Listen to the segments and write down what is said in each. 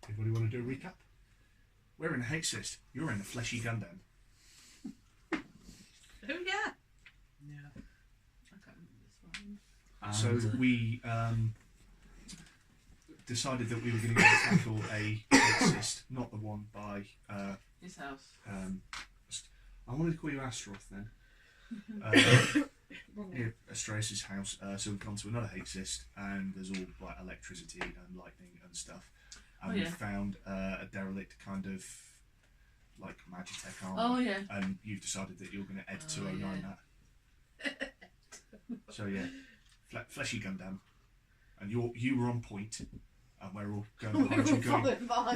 Anybody want to do a recap? We're in a hate cyst. You're in a fleshy Gundam. Oh yeah. Yeah. I can't remember this one. So we decided that we were going to go tackle a hate cyst, not the one by his house. I wanted to call you Astaroth then. Near Astraeus' house. So we've gone to another hate cyst, and there's all like electricity and lightning and stuff. And we found a derelict kind of like Magitech armor. Oh yeah. And you've decided that you're going to Ed 209 that. So yeah, fleshy Gundam, and you were on point, and we're all going behind you,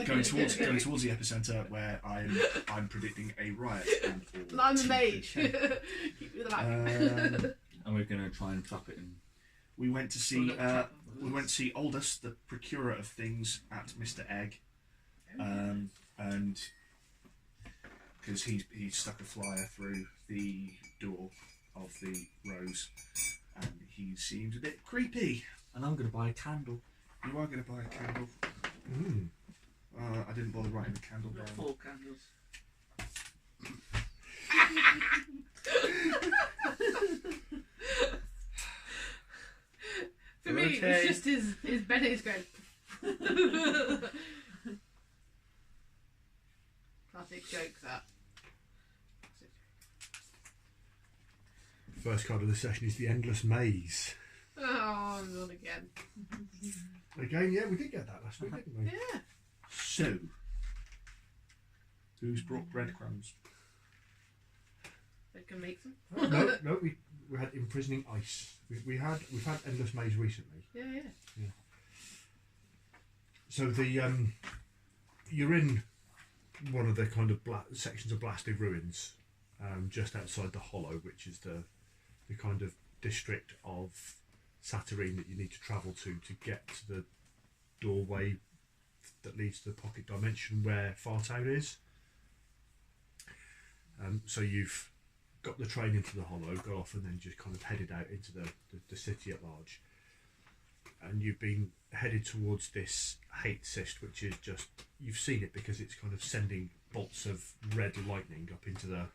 going towards the epicenter where I'm predicting a riot. And I'm a mage. Keep me in the back. And we're going to try and trap it in. We went to see Aldous, the procurer of things, at Mr. Egg, and because he stuck a flyer through the door of the rose, and he seems a bit creepy. And I'm going to buy a candle. You are going to buy a candle. I didn't bother writing the candle down. 4 candles. For me, it's just his Bennett's going. Classic joke, that. First card of the session is the Endless Maze. Oh, not again. Again, yeah, we did get that last week, didn't we? Yeah. So, who's brought breadcrumbs? They can make some. No, we had imprisoning ice. We've had Endless Maze recently. Yeah. So the you're in one of the kind of sections of blasted ruins, just outside the Hollow, which is the kind of district of Satyrine that you need to travel to get to the doorway that leads to the pocket dimension where Fartown is. So you've got the train into the Hollow, got off, and then just kind of headed out into the city at large. And you've been headed towards this hate cyst, which is just, you've seen it because it's kind of sending bolts of red lightning up into the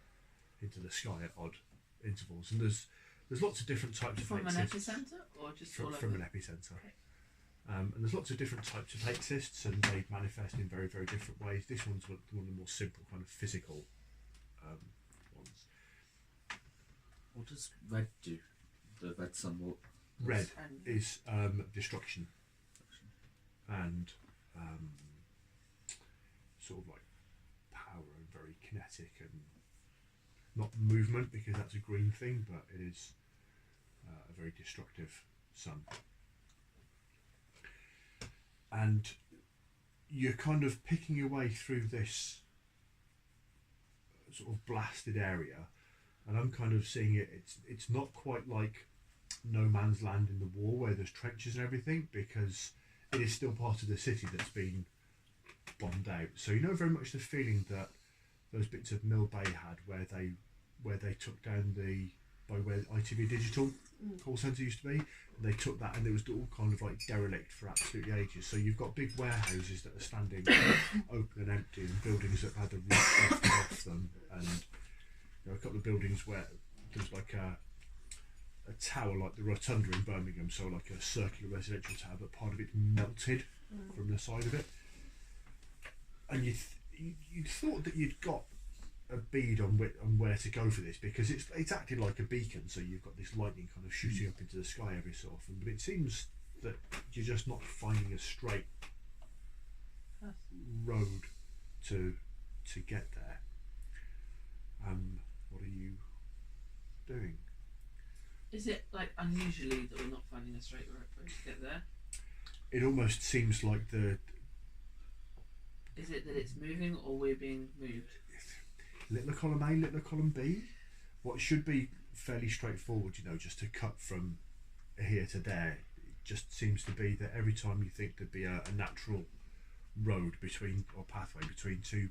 sky at odd intervals. And there's lots of different types of hate cysts. From an epicenter, or just from an epicenter? Okay. And there's lots of different types of hate cysts, and they manifest in very, very different ways. This one's one of the more simple, kind of physical ones. What does red do? The red sun will... Red is destruction and sort of like power and very kinetic, and not movement because that's a green thing, but it is a very destructive sun. And you're kind of picking your way through this sort of blasted area, and I'm kind of seeing it's not quite like no man's land in the war where there's trenches and everything, because it is still part of the city that's been bombed out. So you know very much the feeling that those bits of Mill Bay had where they took down by where ITV Digital call centre used to be, and they took that, and it was all kind of like derelict for absolutely ages. So you've got big warehouses that are standing open and empty, and buildings that have had the roof lifted off them, and a couple of buildings where there's like a tower like the Rotunda in Birmingham, so like a circular residential tower, but part of it melted from the side of it. And you thought that you'd got a bead on where to go for this, because it's acted like a beacon, so you've got this lightning kind of shooting up into the sky every so often, but it seems that you're just not finding a straight road to get there. What are you doing? Is it like unusually that we're not finding a straight road to get there? It almost seems like Is it that it's moving, or we're being moved? Littler column A, littler column B. What should be fairly straightforward, just to cut from here to there, it just seems to be that every time you think there'd be a natural road pathway between two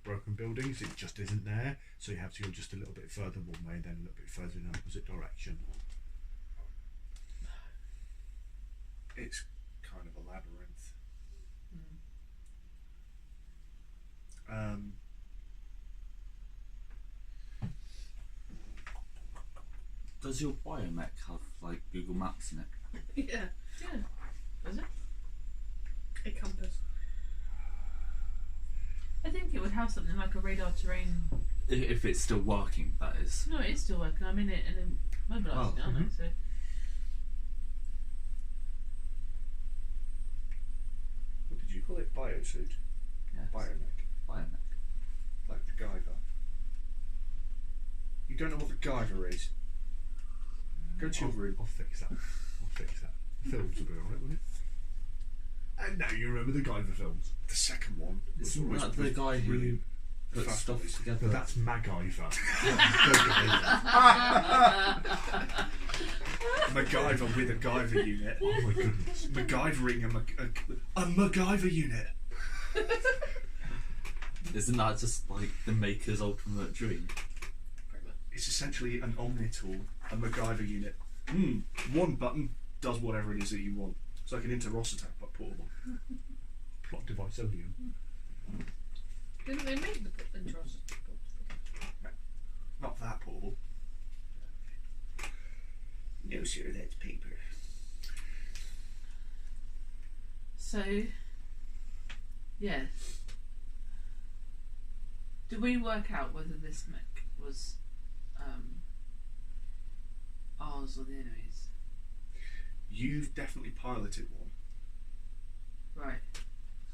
broken buildings, it just isn't there, so you have to go just a little bit further one way and then a little bit further in the opposite direction. It's kind of a labyrinth. Does your biomech have like Google Maps in it? Yeah. Does it? A compass. I think it would have something like a radar terrain. If it's still working, that is. No, it is still working. I'm in it and then mobilising it, aren't I? So What did you call it? Biosuit? Yes. Biomech. Biomech. Like the Guyver. You don't know what the Guyver is? Go to your room. I'll fix that. Films will be alright, won't it? And now you remember the Guyver films. The second one was Isn't always that the guy who brilliant. puts Fast stuff boys. together? But that's MacGyver. MacGyver with a Guyver unit. Oh my goodness. MacGyvering a MacGyver unit. Isn't that just like the maker's ultimate dream? Pretty much. It's essentially an Omnitool, a MacGyver unit. One button does whatever it is that you want. It's like an Inter-Ross attack, but portable. Plot device only. Didn't they make the intros? Not that portable. No, sir, that's paper. So, yeah. Did we work out whether this mech was ours or the enemy's? You've definitely piloted one. Right.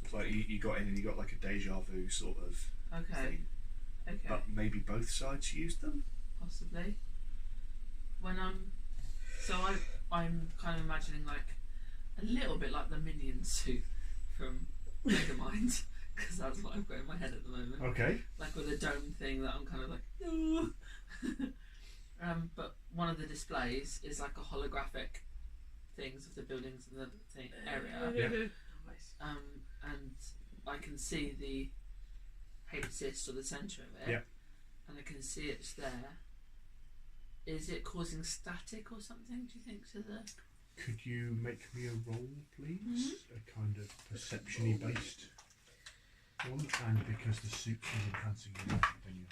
It's like you got in and you got like a deja vu sort of Okay. thing. Okay. But maybe both sides used them? Possibly. When I'm kind of imagining like a little bit like the minion suit from Megamind, because that's what I've got in my head at the moment. Okay. Like with a dome thing that I'm kind of like, but one of the displays is like a holographic things of the buildings in the thing area. Yeah. And I can see the assist or the centre of it. Yeah. And I can see it's there. Is it causing static or something, do you think, to the... Could you make me a roll, please? Mm-hmm. A kind of perception-y based one, and because the suit is enhancing you, then you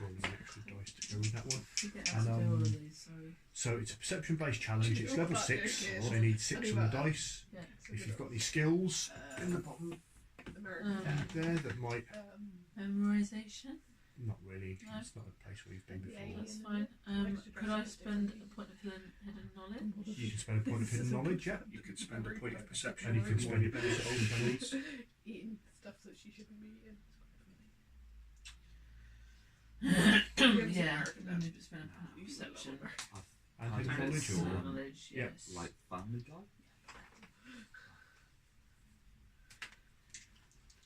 roll an extra dice to go with that one. I forget And, how to do all of these, sorry. So it's a perception-based challenge. It's level 6, Yeah. so you need 6 on the dice. Yeah. If you've got any skills in the bottom American. there that might... Memorisation? Not really. No. It's not a place where you've been before. That's fine. Could I spend a point of hidden knowledge? You can spend a point of hidden knowledge, yeah. You could spend a point of perception. And you can spend your your benefit on pennies. Eating stuff that she shouldn't be eating. Yeah, let me spend a point of perception. And I've hidden had knowledge, some or... Knowledge, Yeah. yes. Like Family Guy?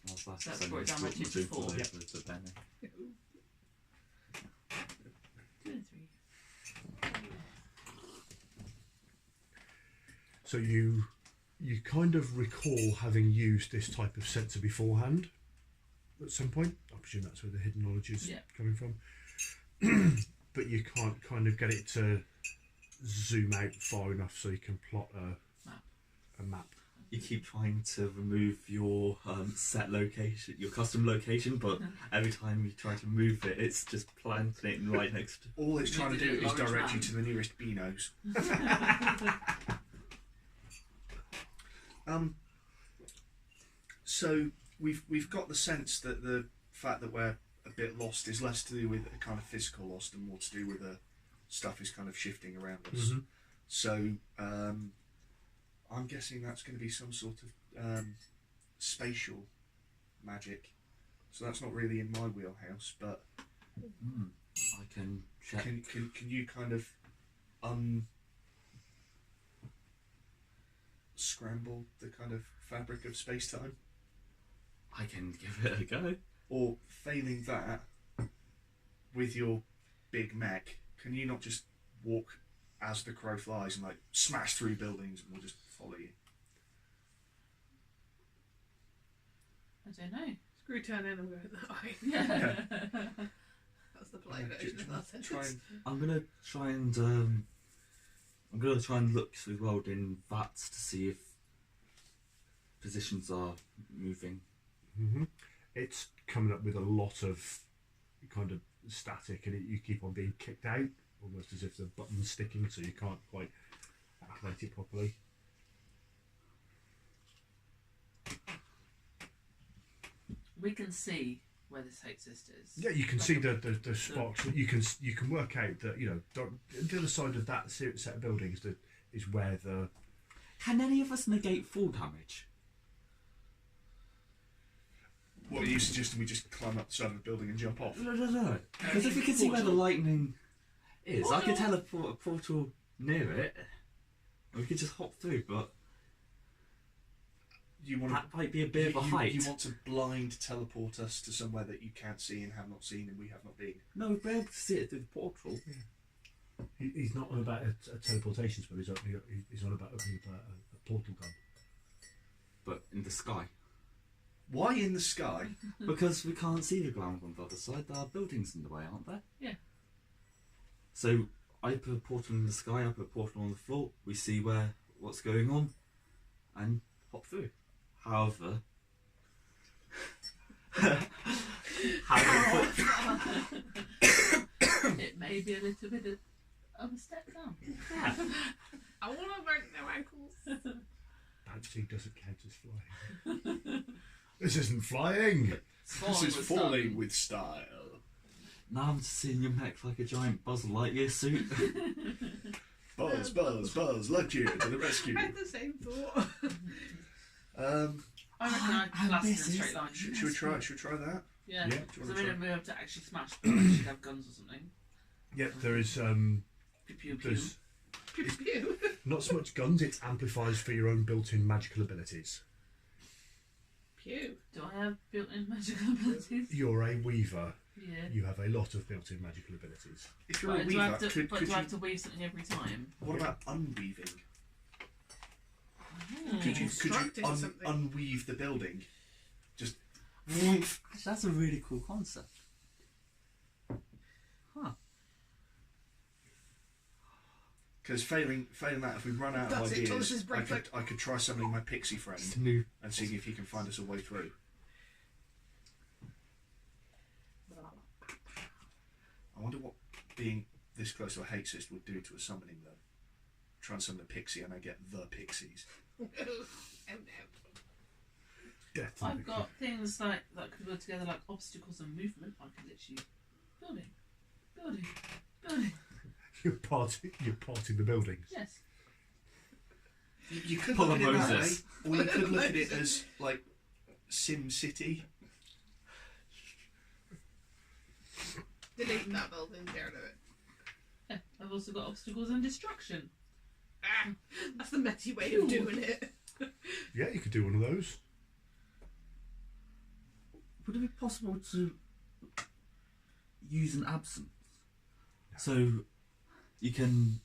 That's brought it down by 2 to 4. The Yep. penny. 2 and 3. So you kind of recall having used this type of sensor beforehand at some point. I presume that's where the hidden knowledge is coming from. But you can't kind of get it to zoom out far enough so you can plot a map. You keep trying to remove your set location, your custom location, but every time you try to move it, it's just planting it right next to... All it's trying to do is Large direct you man. to the nearest Beanos. So we've got the sense that the fact that we're a bit lost is less to do with a kind of physical loss and more to do with the stuff is kind of shifting around us. Mm-hmm. So I'm guessing that's going to be some sort of spatial magic. So that's not really in my wheelhouse, but I can check. can you kind of scramble the kind of fabric of space-time? I can give it a go. Or failing that, with your big mech, can you not just walk as the crow flies and like smash through buildings and we'll just follow you? I don't know. Screw turn in and go that way. Yeah. That's the polite version of that sentence. Try and I'm gonna try and look as well in VATs to see if positions are moving. Mm-hmm. It's coming up with a lot of kind of static, and you keep on being kicked out almost as if the button's sticking, so you can't quite activate it properly. We can see where this exist is. Yeah, you can see the spots. You can work out that the other side of that set of buildings is where the. Can any of us negate fall damage? What are you suggesting? We just climb up the side of the building and jump off? No. Because if we can see where the lightning is, I could teleport a portal near it. And we could just hop through, but that might be a bit of a height. You want to blind teleport us to somewhere that you can't see and have not seen and we have not been? No, we'll be able to see it through the portal. He's not on about a teleportation spell. He's on about opening a portal gun. But in the sky. Why in the sky? Because we can't see the ground on the other side. There are buildings in the way, aren't there? Yeah. So I put a portal in the sky, I put a portal on the floor, we see what's going on, and hop through. However, it may be a little bit of a step down. I want to break their ankles. Bouncing doesn't count as flying. This isn't flying. This is falling with style. now I'm just seeing your mech like a giant Buzz Lightyear suit. Buzz, Lightyear to the rescue. I had the same thought. I reckon I'd class it in a straight line. Should we try that? Yeah. Yeah. So we don't be able to actually smash, but we should have guns or something. Yeah, there is. Pew, pew, pew. There's Pew, pew. not so much guns; it's amplifiers for your own built-in magical abilities. Pew. Do I have built-in magical abilities? You're a weaver. Yeah. You have a lot of built-in magical abilities. If you're a But weaver, do I have to, could do I you, have to weave something every time? what about unweaving? Hmm. Could you Constructing something. unweave the building? Just Actually, that's a really cool concept. Huh. because failing that, if we run out of That's it, Thomas's ideas, brain flick. I could try summoning my pixie friend It's new. and seeing if he can find us a way through. I wonder what being this close to a hate cyst would do to a summoning though. Try and summon a pixie and I get the pixies. Oh no. Death. I've got things like that could go together, like obstacles and movement. I could literally building. You're parting the buildings. Yes. You could Pull look a at it that way, Moses. or you could look at it as like Sim City. Delete that building, get rid of it. Yeah. I've also got obstacles and destruction. Ah, that's the messy way of doing it. Yeah, you could do one of those. Would it be possible to use an absence? No. So you can.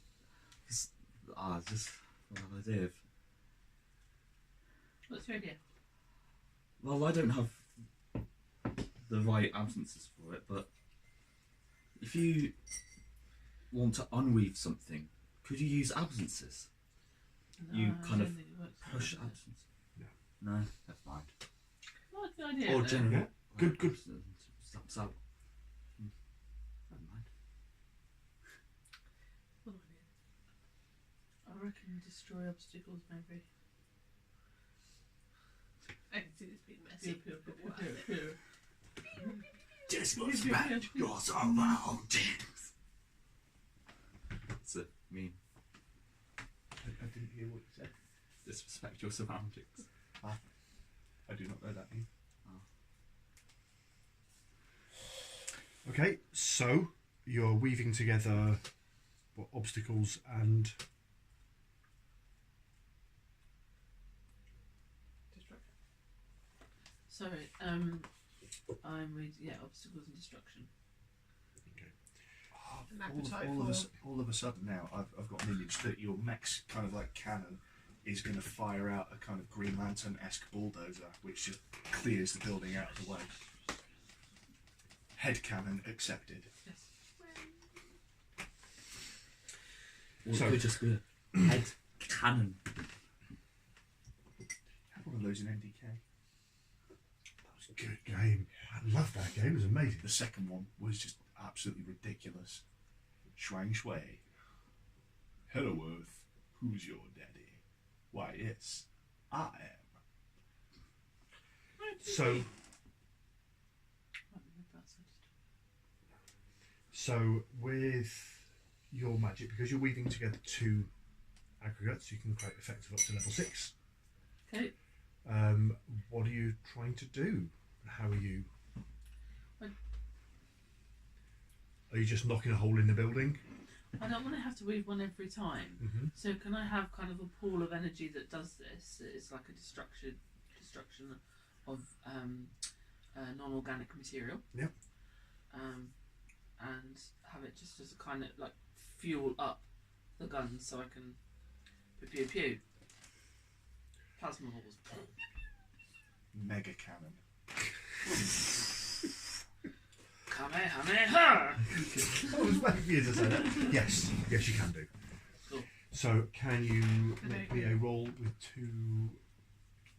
Just an idea of. What's your idea? Well, I don't have the right absences for it, but if you want to unweave something, could you use absences? You No, I kind don't of think it works like Push that. absence. No. No, never mind. I like the idea. Or though. general. Yeah. Good. Stops out. Never mind. What do I reckon destroy obstacles, maybe. I can see this being messy. Pew, pew, but pew, worth pew, it. pew. Just must match yours on mountains. It's a meme. I didn't hear what you said. Disrespect your surroundings. I do not know that name. Okay, so you're weaving together obstacles and Destruction. Sorry, I'm with obstacles and destruction. An appetite All of a sudden now, I've got an image that your mech's kind of like cannon is going to fire out a kind of Green Lantern-esque bulldozer, which just clears the building out of the way. Head cannon accepted. Yes. Or So- it could just be a head cannon. Have one of those in MDK. that was a good game. I love that game. It was amazing. The second one was just absolutely ridiculous. Shuang Shui. Hello, Earth. Who's your daddy? Why, yes, I am. So with your magic, because you're weaving together two aggregates, you can create effects of up to level 6. Okay. What are you trying to do? How are you? Are you just knocking a hole in the building? I don't want to have to weave one every time. Mm-hmm. So can I have kind of a pool of energy that does this? It's like a destruction of non-organic material. Yep. And have it just as a kind of like fuel up the guns so I can pew pew. Plasma balls. Mega cannon. Kamehameha! I was waiting for you to say that. Yes, yes, you can do. Cool. So, can you make me a roll with 2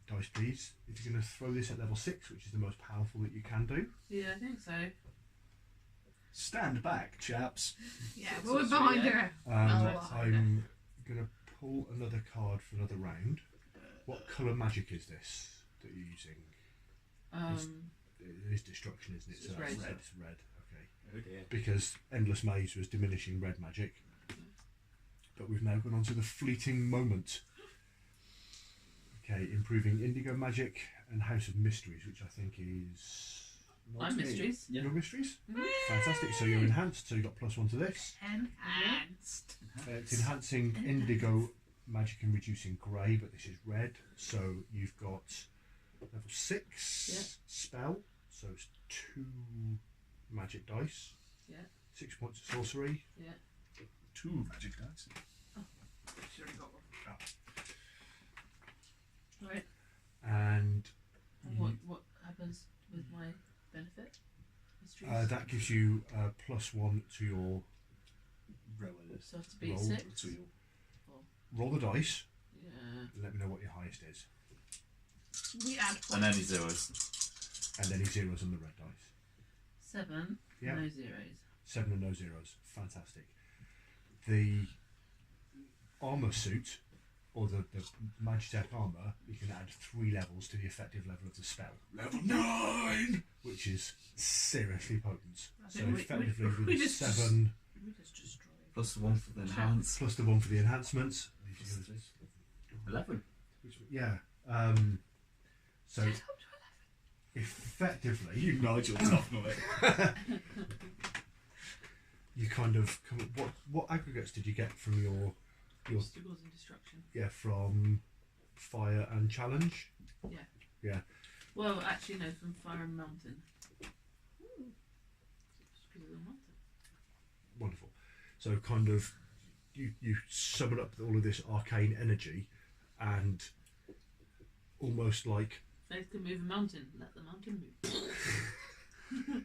dice, please? If you're going to throw this at level 6, which is the most powerful that you can do. Yeah, I think so. Stand back, chaps. Yeah, but we're behind her. I'm going to pull another card for another round. What colour magic is this that you're using? It is destruction, isn't it? It's So red. that's red. It's red. Okay. Oh dear. Because Endless Maze was diminishing red magic. But we've now gone on to the fleeting moment. Okay, improving indigo magic and House of Mysteries, which I think is I'm mysteries. Yeah. Your mysteries? Fantastic. So you're enhanced, so you got +1 to this. Enhanced. It's enhancing indigo magic and reducing grey, but this is red. So you've got level 6 Yeah. spell, so it's 2 magic dice. Yeah. 6 points of sorcery. Yeah. 2 magic dice. She already got one. Right. And And what happens with my benefit? Mysteries. that gives you +1 to your Relative. So I have to beat roll 6. To your roll the dice. Yeah. And let me know what your highest is, We add And any zeros. and any zeros on the red dice. 7. Yeah. No zeros. 7 and no zeros. Fantastic. The armor suit, or the Magitech armor, you can add 3 levels to the effective level of the spell, level 9. which is seriously potent. I So think effectively we with just 7 We just destroyed. Plus 1 for the enhance. plus the 1 for the enhancements. 11. Yeah. So effectively, You Nigel tough on it. you kind of what aggregates did you get from your Obstacles and destruction. from fire and challenge? Yeah. Yeah. Well, actually, no, from Fire and Mountain. It's because of the mountain. Wonderful. So kind of you summon up all of this arcane energy and almost like Faith can move a mountain. Let the mountain move.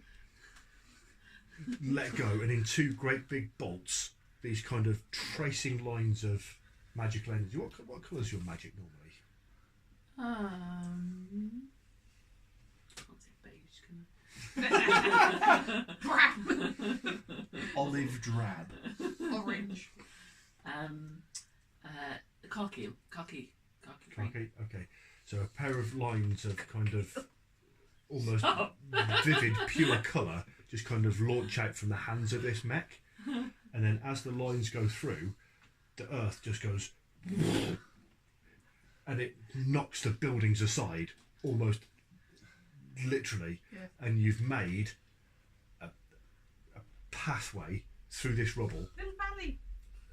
let go, and in 2 great big bolts, these kind of tracing lines of magical energy. What colour is your magic normally? Can't say beige, can Brown. Olive drab. Orange. I? Khaki green. Okay, okay. So a pair of lines of kind of almost Oh. vivid, pure colour just kind of launch out from the hands of this mech, and then as the lines go through, the earth just goes, and it knocks the buildings aside, almost literally, Yeah. and you've made a pathway through this rubble Little valley.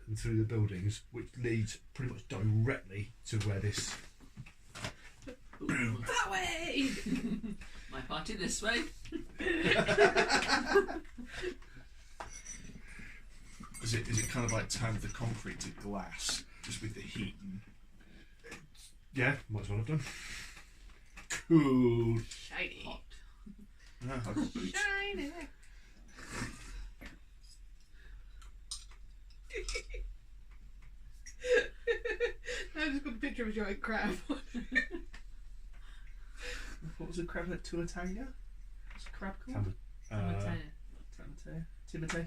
and through the buildings, which leads pretty much directly to where this. Boom. That way. My party this way. Is it kind of like turn the concrete to glass, just with the heat? And... Yeah, might as well have done. Cool. Shiny. Hot. No, I've got boots. Shiny. I just got a picture of a giant crab. What was the crab at Tuatanga? What's the crab called? Tam- I'm gonna tell you. Timotei.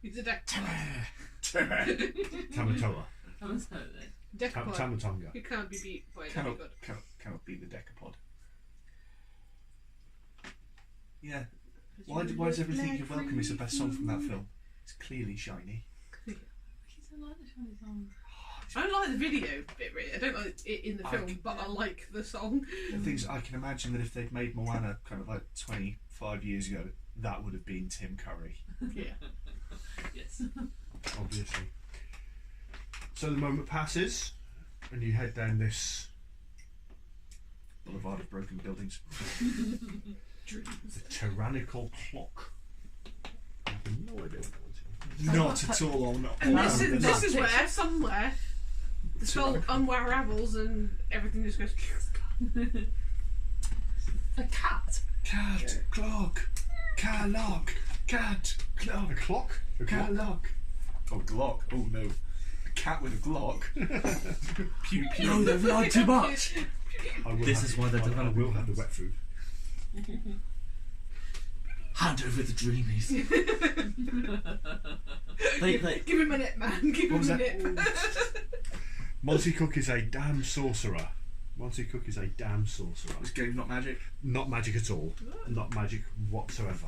He's a decapod. Tamatoa. That was so then. Decapod. Tamatonga. He can't be beat by a Cannot, demigod. cannot be the decapod. Yeah. Why does everything you're welcome is the best song from that film? It's clearly shiny. I don't like the shiny song. I don't like the video bit really. I don't like it in the film, but I like the song. The things I can imagine that if they'd made Moana kind of like 25 years ago, that would have been Tim Curry. Yeah. Yes. Obviously. So the moment passes, and you head down this Boulevard of broken buildings. the tyrannical clock. I have no idea what it is. Not at all. Not And all. this is where somewhere the spell unravels and everything just goes. A cat. Cat, clock, cat, lock, cat, clock, A clock? A cat, clock? lock. Oh, Glock. Oh no. A cat with a Glock. Pew pew. No, they've lied too much. I will This have is why they're I developing will have the guns. wet food. Hand over the dreamies. they, Give him a nip, man. Give What was him a that? nip. Monty Cook is a damn sorcerer. Monty Cook is a damn sorcerer. This game's not magic. Not magic at all. Not magic whatsoever.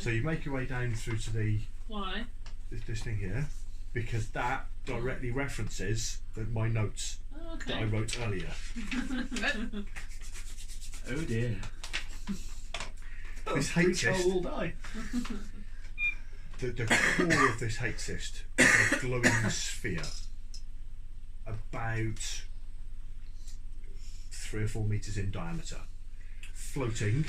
So you make your way down through to Why? this thing here, because that directly references my notes Oh, that I okay. wrote earlier. oh dear. This hate Rachel cyst, will die. the core of this hate cyst is a glowing sphere about 3 or 4 meters in diameter, floating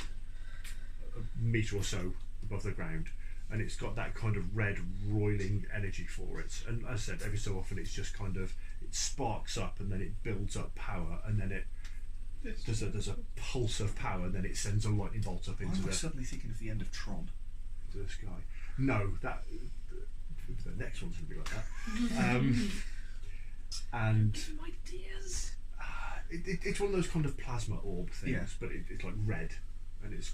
a metre or so above the ground, and it's got that kind of red roiling energy for it. And as I said, every so often it's just kind of, it sparks up and then it builds up power, and then it there's a pulse of power, and then it sends a lightning bolt up Why into am I the suddenly thinking of the end of Tron? sky. No, that the next one's going to be like that. And My dears. it's one of those kind of plasma orb things, Yeah. but it's like red, and it's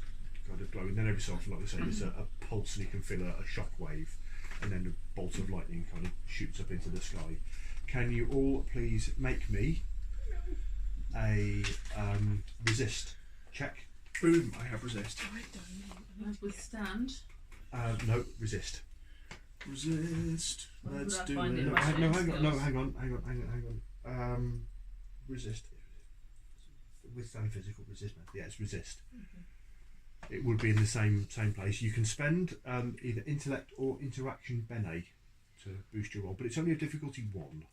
kind of glowing. Then every so often, like I say, there's a pulse, and you can feel a shock wave, and then a bolt of lightning kind of shoots up into the sky. Can you all please make me a resist check? Boom! I have resist. Withstand. No, resist. Resist. Well, Let's would I do find it. it No, right? hang on, skills. hang on. Resist. Withstand physical resistance. Yeah, it's resist. It would be in the same place. You can spend either intellect or interaction bene to boost your roll, but it's only a difficulty 1.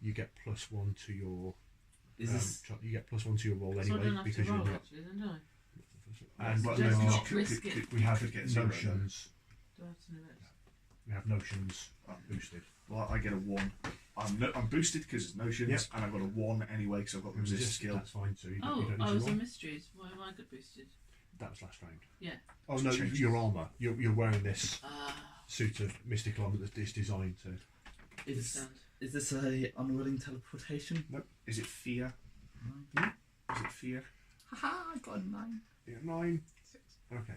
You get +1 to your. Is this You get +1 to your roll So I anyway don't have to because you're roll not. actually, then do I? And Well, there just are, not risk it. we have could get 0 notions. Do I have to know it? We have notions boosted. Well, I get a 1. I'm boosted because it's notions, Yep. and I've got a 1 anyway because I've got the resist skill. That's fine too. You Oh, don't I need was to a roll. mysteries. Why am I good boosted? That was last round. Yeah. Oh no, Changes. your armour. You're wearing this Ah, suit of mystical armour that's designed to. is, withstand. is this a unwilling teleportation? Is it fear? Hmm? Is it fear? Haha, I got a 9. Yeah, 9. Okay.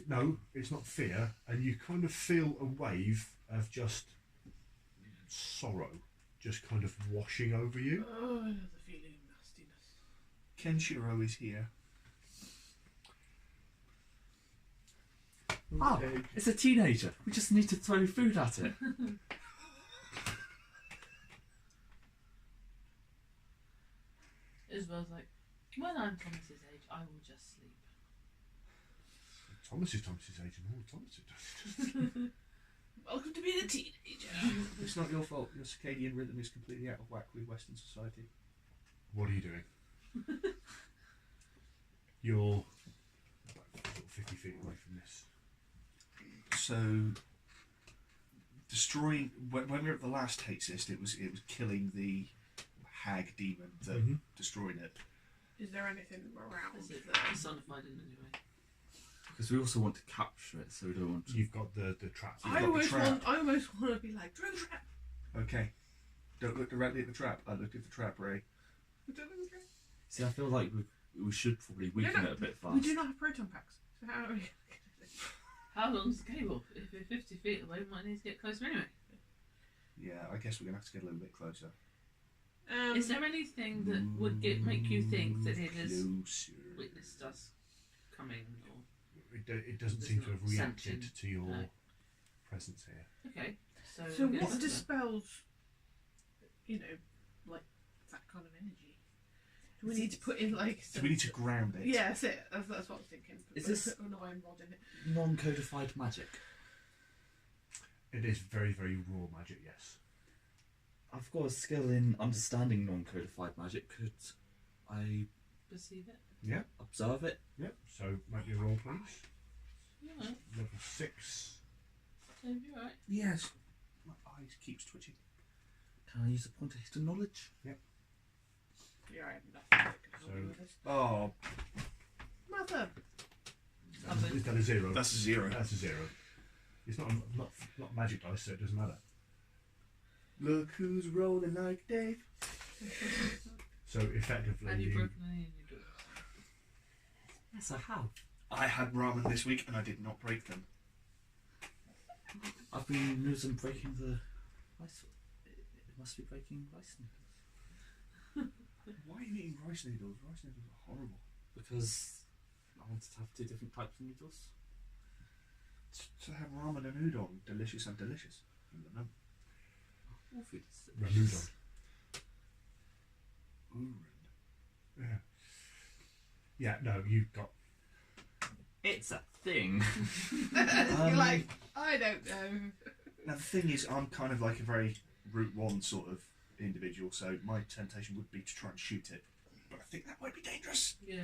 No, it's not fear, and you kind of feel a wave of just sorrow, just kind of washing over you. Oh, I know the feeling of nastiness. Kenshiro is here. Oh, it's a teenager. We just need to throw food at it. Isabel's like, when I'm Thomas's age, I will just sleep. Thomas's age, and all Thomas does. Welcome to being a teenager. It's not your fault. Your circadian rhythm is completely out of whack with Western society. What are you doing? You're about 50 feet away from this. So, destroying when we were at the last hate cyst, it was killing the hag demon that Mhm. destroyed it. Is there anything around Is it there? personified in any way? Because we also want to capture it, so we don't want to. You've got the trap. You've I got the trap. almost want to be like, throw the trap. Okay. Don't look directly at the trap. I looked at the trap, Ray. Don't look at the trap. See, I feel like we should probably weaken No, it a bit fast. We do not have proton packs. So how are we? How long's the cable? If we're 50 feet away, we might need to get closer anyway. Yeah, I guess we're gonna have to get a little bit closer. Is there anything that would make you think that it has Closer. witnessed us coming? Or It doesn't It's seem to not have reacted sentient, to your no. presence here. okay, so So we'll what get dispels, like that kind of energy? Do we need to put in like? So we need to ground it. Yeah, that's it. That's what I was thinking. Is this- Put an iron rod in it? Non-codified magic. It is very, very raw magic, yes. I've got a skill in understanding non-codified magic. Could I perceive it. Yeah, observe it? yeah. So make me a roll, please. Yeah, Level 6. so you're right. Yes. My eyes keeps twitching. Can I use a point of hidden knowledge? Yeah, I have nothing that can help you with this. Oh, Mother. Is that a 0? that's a 0. That's a 0. It's not magic dice, so it doesn't matter. Look who's rolling like Dave. So effectively, And you've you, broken any in your doors. Yes, I have. I had ramen this week and I did not break them. I've been using breaking the rice. It must be breaking rice noodles. Why are you eating rice noodles? Rice noodles are horrible. Because I wanted to have 2 different types of noodles. To have ramen and udon, delicious and delicious. I don't know. All food is Ramudon. Ooh. Yeah, no, you've got. It's a thing. You're like, I don't know. Now the thing is, I'm kind of like a very Route 1 sort of individual, so my temptation would be to try and shoot it. But I think that might be dangerous. Yeah.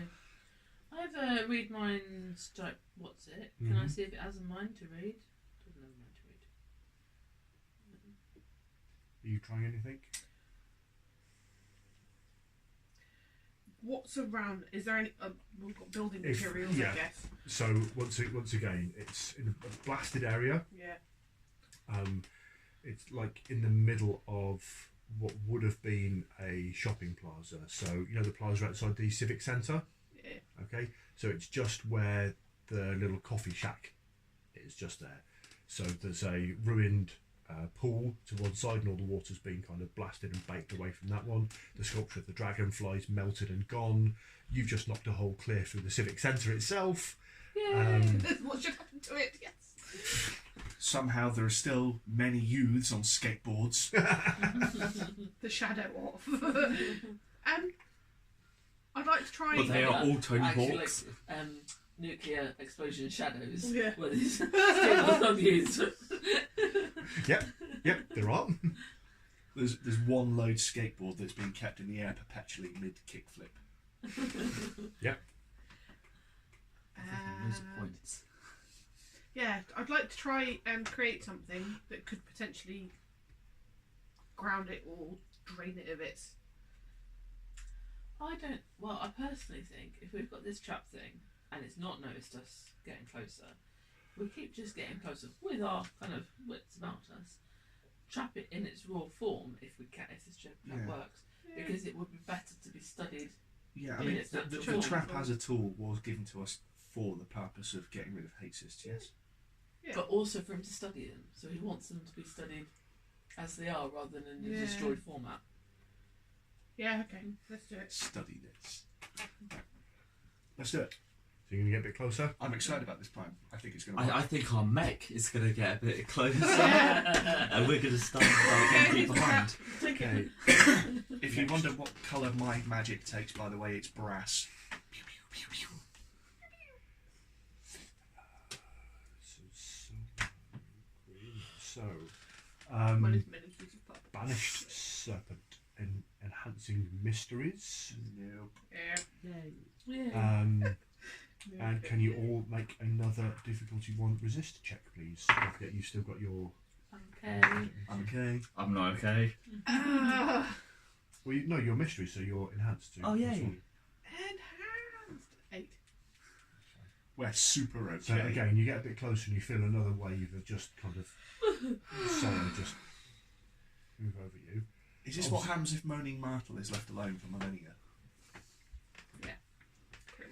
I've read minds type. What's it? Can I Mhm. see if it has a mind to read? Doesn't have a mind to read. Are you trying anything? What's around? Is there any? We've got building If- materials, yeah. I guess. So once again, it's in a blasted area. Yeah. It's like in the middle of what would have been a shopping plaza. So you know the plaza outside the civic centre. Yeah. Okay, so it's just where the little coffee shack is, just there. So there's a ruined pool to one side, and all the water's been kind of blasted and baked away from that one. The sculpture of the dragonfly's melted and gone. You've just knocked a hole clear through the civic centre itself. Yeah. What should happen to it? Yes. Somehow there are still many youths on skateboards. The shadow of. I'd like to try. But they are all Tony Actually, Hawks. like, nuclear explosion shadows. Yeah. Where these skateboards are used. Yep, there are. There's one load skateboard that's been kept in the air perpetually mid kickflip. Lose points. Yeah, I'd like to try and create something that could potentially ground it or drain it of its. I personally think if we've got this trap thing and it's not noticed us getting closer, we keep just getting closer with our kind of wits about us. Trap it in its raw form if this trap Yeah. works, because it would be better to be studied. Yeah, I Yeah, mean, it's the natural. trap as a tool was given to us for the purpose of getting rid of hate cysts, yes? Yeah. But also for him to study them. So he wants them to be studied as they are rather than in a Yeah. destroyed format. Yeah, okay, let's do it. Study this. Let's do it. So you're gonna get a bit closer. I'm excited about this plan. I think it's going to work. I think our mech is going to get a bit closer. Yeah. And we're going to start about 1 feet behind. Okay. If you wonder what colour my magic takes, by the way, it's brass. Pew, pew, pew, pew. So, Many pieces of purple. banished serpent enhancing mysteries. Nope. Yeah. Yeah. And can you all make another difficulty 1 resist check, please? Don't forget you've still got your. Okay. I'm okay. I'm not okay. Well, no, your mystery, so you're enhanced to. Oh, yay. Enhanced. 8. We're super okay. So again, you get a bit closer and you feel another wave of just kind of sorrow just move over you. Is this what happens if Moaning Myrtle is left alone for millennia? Yeah. Pretty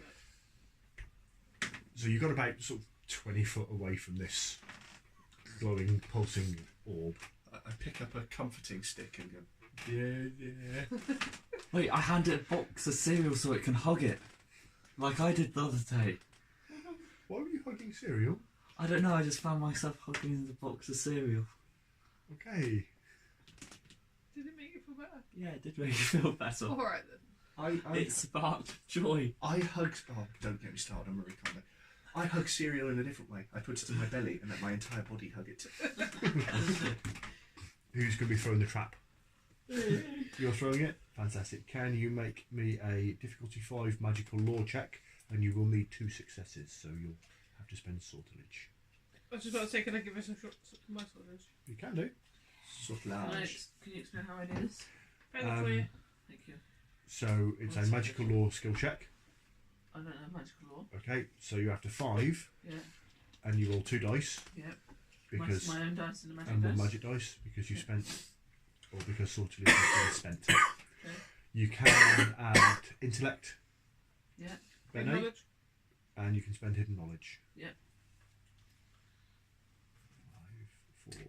much. So you've got about sort of 20 foot away from this glowing, pulsing orb. I pick up a comforting stick and go, yeah. Wait, I hand it a box of cereal so it can hug it. Like I did the other day. Why were you hugging cereal? I don't know, I just found myself hugging the box of cereal. Okay. Did it make you feel better? Yeah, it did make me feel better. Alright then. It sparked joy. I hug. Oh, don't get me started on Marie Kondo. I hug cereal in a different way. I put it in my belly and let my entire body hug it. Who's going to be throwing the trap? You're throwing it? Fantastic. Can you make me a difficulty 5 magical law check? And you will need 2 successes, so you'll have to spend sortilege. I was just about to say, can I give us my sortilege? You can do. Sortilege. Can you explain how it is? Better for you. Thank you. So it's a magical law skill check. I don't know magical law. Okay, so you have to 5, Yeah. and you roll 2 dice Yep. because my own dice and the magic and dice. 1 magic dice because you spent, or because sortilege has been spent. Okay. You can add intellect, Yeah. Benny, Knowledge. and you can spend hidden knowledge. Yep. 5, 4.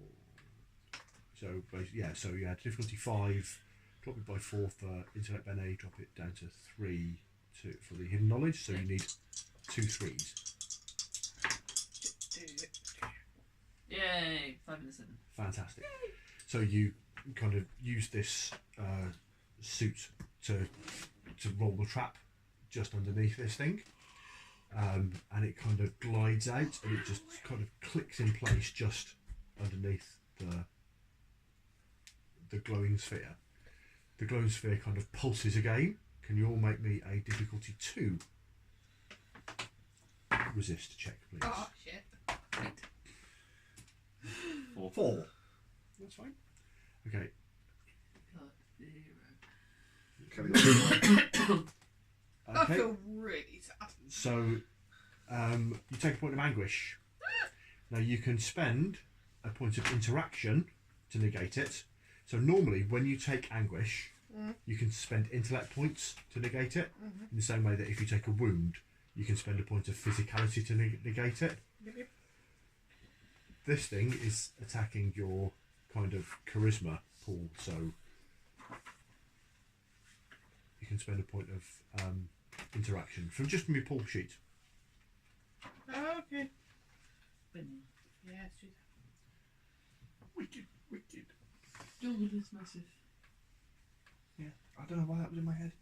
So yeah, so you had difficulty 5, drop it by 4 for intellect Benny, drop it down to 3 for the hidden knowledge. So you need 2 3s. Yay! 5 and a 7. Fantastic. So you kind of use this suit to roll the trap just underneath this thing, and it kind of glides out and it just kind of clicks in place just underneath the glowing sphere. The glowing sphere kind of pulses again. Can you all make me a difficulty 2 resist check, please? Oh shit. 4. That's fine. Okay. Got 0. I Okay. feel really sad. So you take a point of anguish. Now you can spend a point of interaction to negate it. So normally when you take anguish, you can spend intellect points to negate it. In the same way that if you take a wound, you can spend a point of physicality to negate it. Yep. This thing is attacking your kind of charisma pool, so you can spend a point of interaction from your pool sheet. Oh, okay. Benny. Yeah, let's do that. Wicked, wicked. Oh, it's massive. Yeah, I don't know why that was in my head.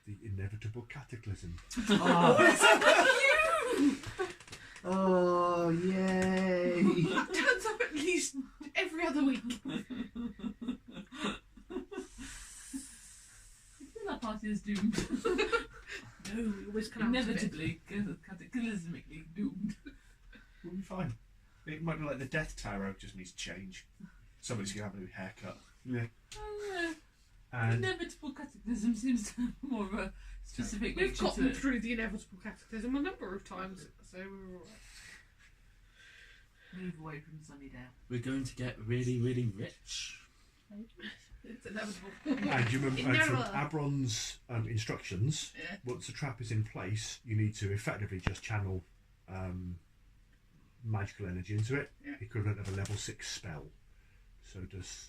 The inevitable cataclysm. Oh, yay! That turns up at least every other week. I feel that party is doomed. No, we always come out of it. Inevitably, cataclysmically doomed. We'll be fine. It might be like the Death Tarot, just needs change. Somebody's going to have a new haircut. Yeah. And Inevitable cataclysm seems to have more of a specific We've nature to gotten it. through the inevitable cataclysm a number of times, so we're alright. Move away from Sunnydale. We're going to get really, really rich. It's inevitable. And you remember from Never. Abron's instructions, Yeah. once the trap is in place, you need to effectively just channel magical energy into it, Yeah. equivalent of a level 6 spell. So does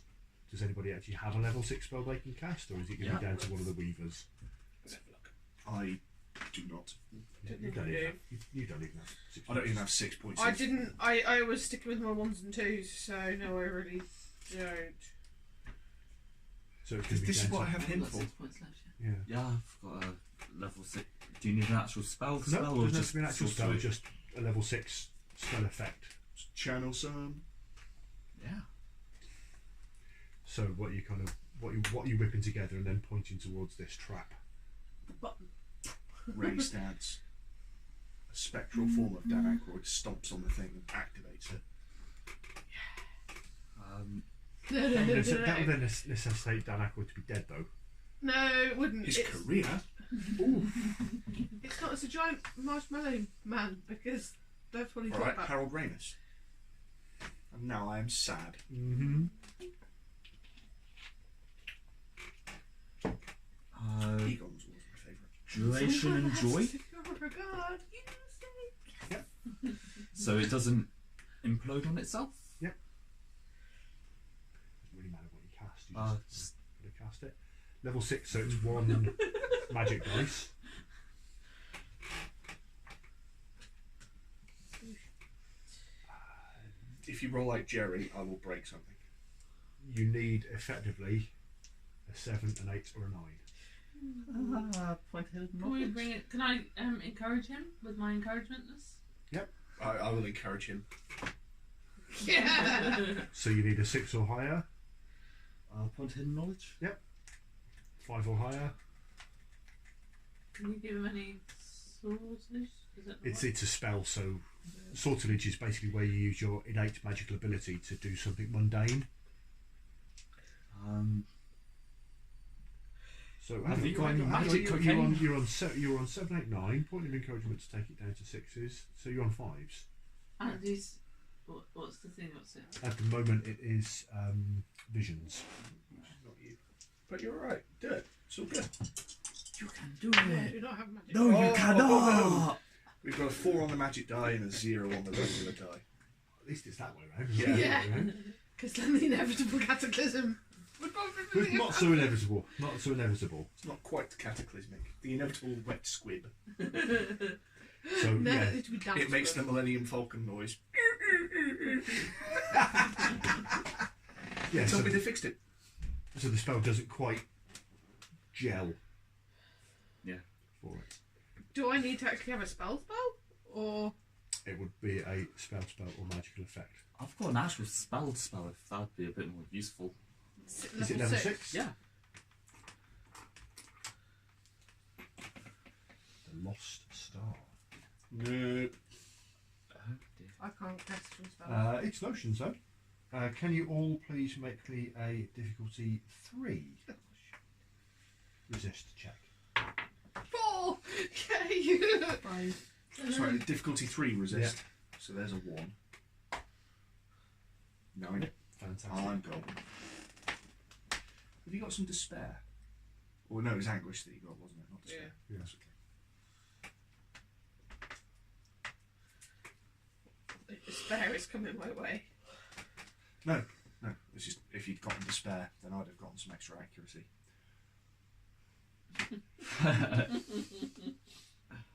anybody actually have a level 6 spell they can cast, or is it going to be down to one of the weavers? Let's have a look. I do not. You don't even have, you don't even have 6 I don't even have 6 points. I didn't. I was sticking with my 1s and 2s, so no, I really don't. So it's going to be This is down what I to, have I've him got for. 6 points left. yeah. Yeah, I've got a level 6. Do you need an actual spell to No, spell it or doesn't have just to be an actual spell, sorcery? just a level 6 spell effect. Channel some. Yeah. So what you whipping together and then pointing towards this trap. Button. Ray stance. A spectral form of Dan Aykroyd stomps on the thing and activates it. That would then necessitate Dan Aykroyd to be dead, though. No, it wouldn't. His It's, career? it's not. It's a giant marshmallow man because that's what he thought Alright, about. Harold Ramis. And now I am sad. Mm-hmm. He duration and joy, Regard, you say. so it doesn't implode on itself. Doesn't really matter what you cast. You just gotta cast it. Level 6, so it's 1 magic dice. If you roll like Jerry, I will break something. You need effectively a 7, an 8, or a 9. Point hidden Can we knowledge. bring it? Can I encourage him with my encouragementness? I will encourage him. Yeah. So you need a 6 or higher, Point hidden knowledge. 5 or higher. Can you give him any sortilege? Is that It's a spell, so sortilege is basically where you use your innate magical ability to do something mundane. So Have you got any hang on, magic cocaine? you're on 7, 8, 9. Point of encouragement to take it down to 6s. So you're on 5s. And he's what's the thing? What's it? At the moment, it is visions. Not you. But you're alright. Do it. It's all good. You can do I it. do not have magic. No, you Oh, cannot. We've got a 4 on the magic die and a 0 on the regular die. At least it's that way round. Yeah. Yeah. Because then the inevitable cataclysm would probably Not so inevitable. Not so inevitable. It's not quite cataclysmic. The inevitable wet squib. So No, yeah, it would be It makes the Millennium Falcon noise. yeah. Tell So, me they fixed it. so the spell doesn't quite gel. Yeah. For it, Do I need to actually have a spell, or it would be a spell or magical effect. I've got an actual spell if that'd be a bit more useful. Is it level 6? Yeah. The Lost Star. No. Oh dear. I can't cast from spells. It's Notion Zone. Can you all please make me a difficulty 3 resist check? 4! Yay! Sorry, difficulty 3 resist. So there's a 1. 9. Fantastic. I'm golden. Have you got some despair? Or no, it was anguish that you got, wasn't it? Not despair. Yeah. That's okay. Despair is coming my way. No. It's just if you'd gotten despair, then I'd have gotten some extra accuracy.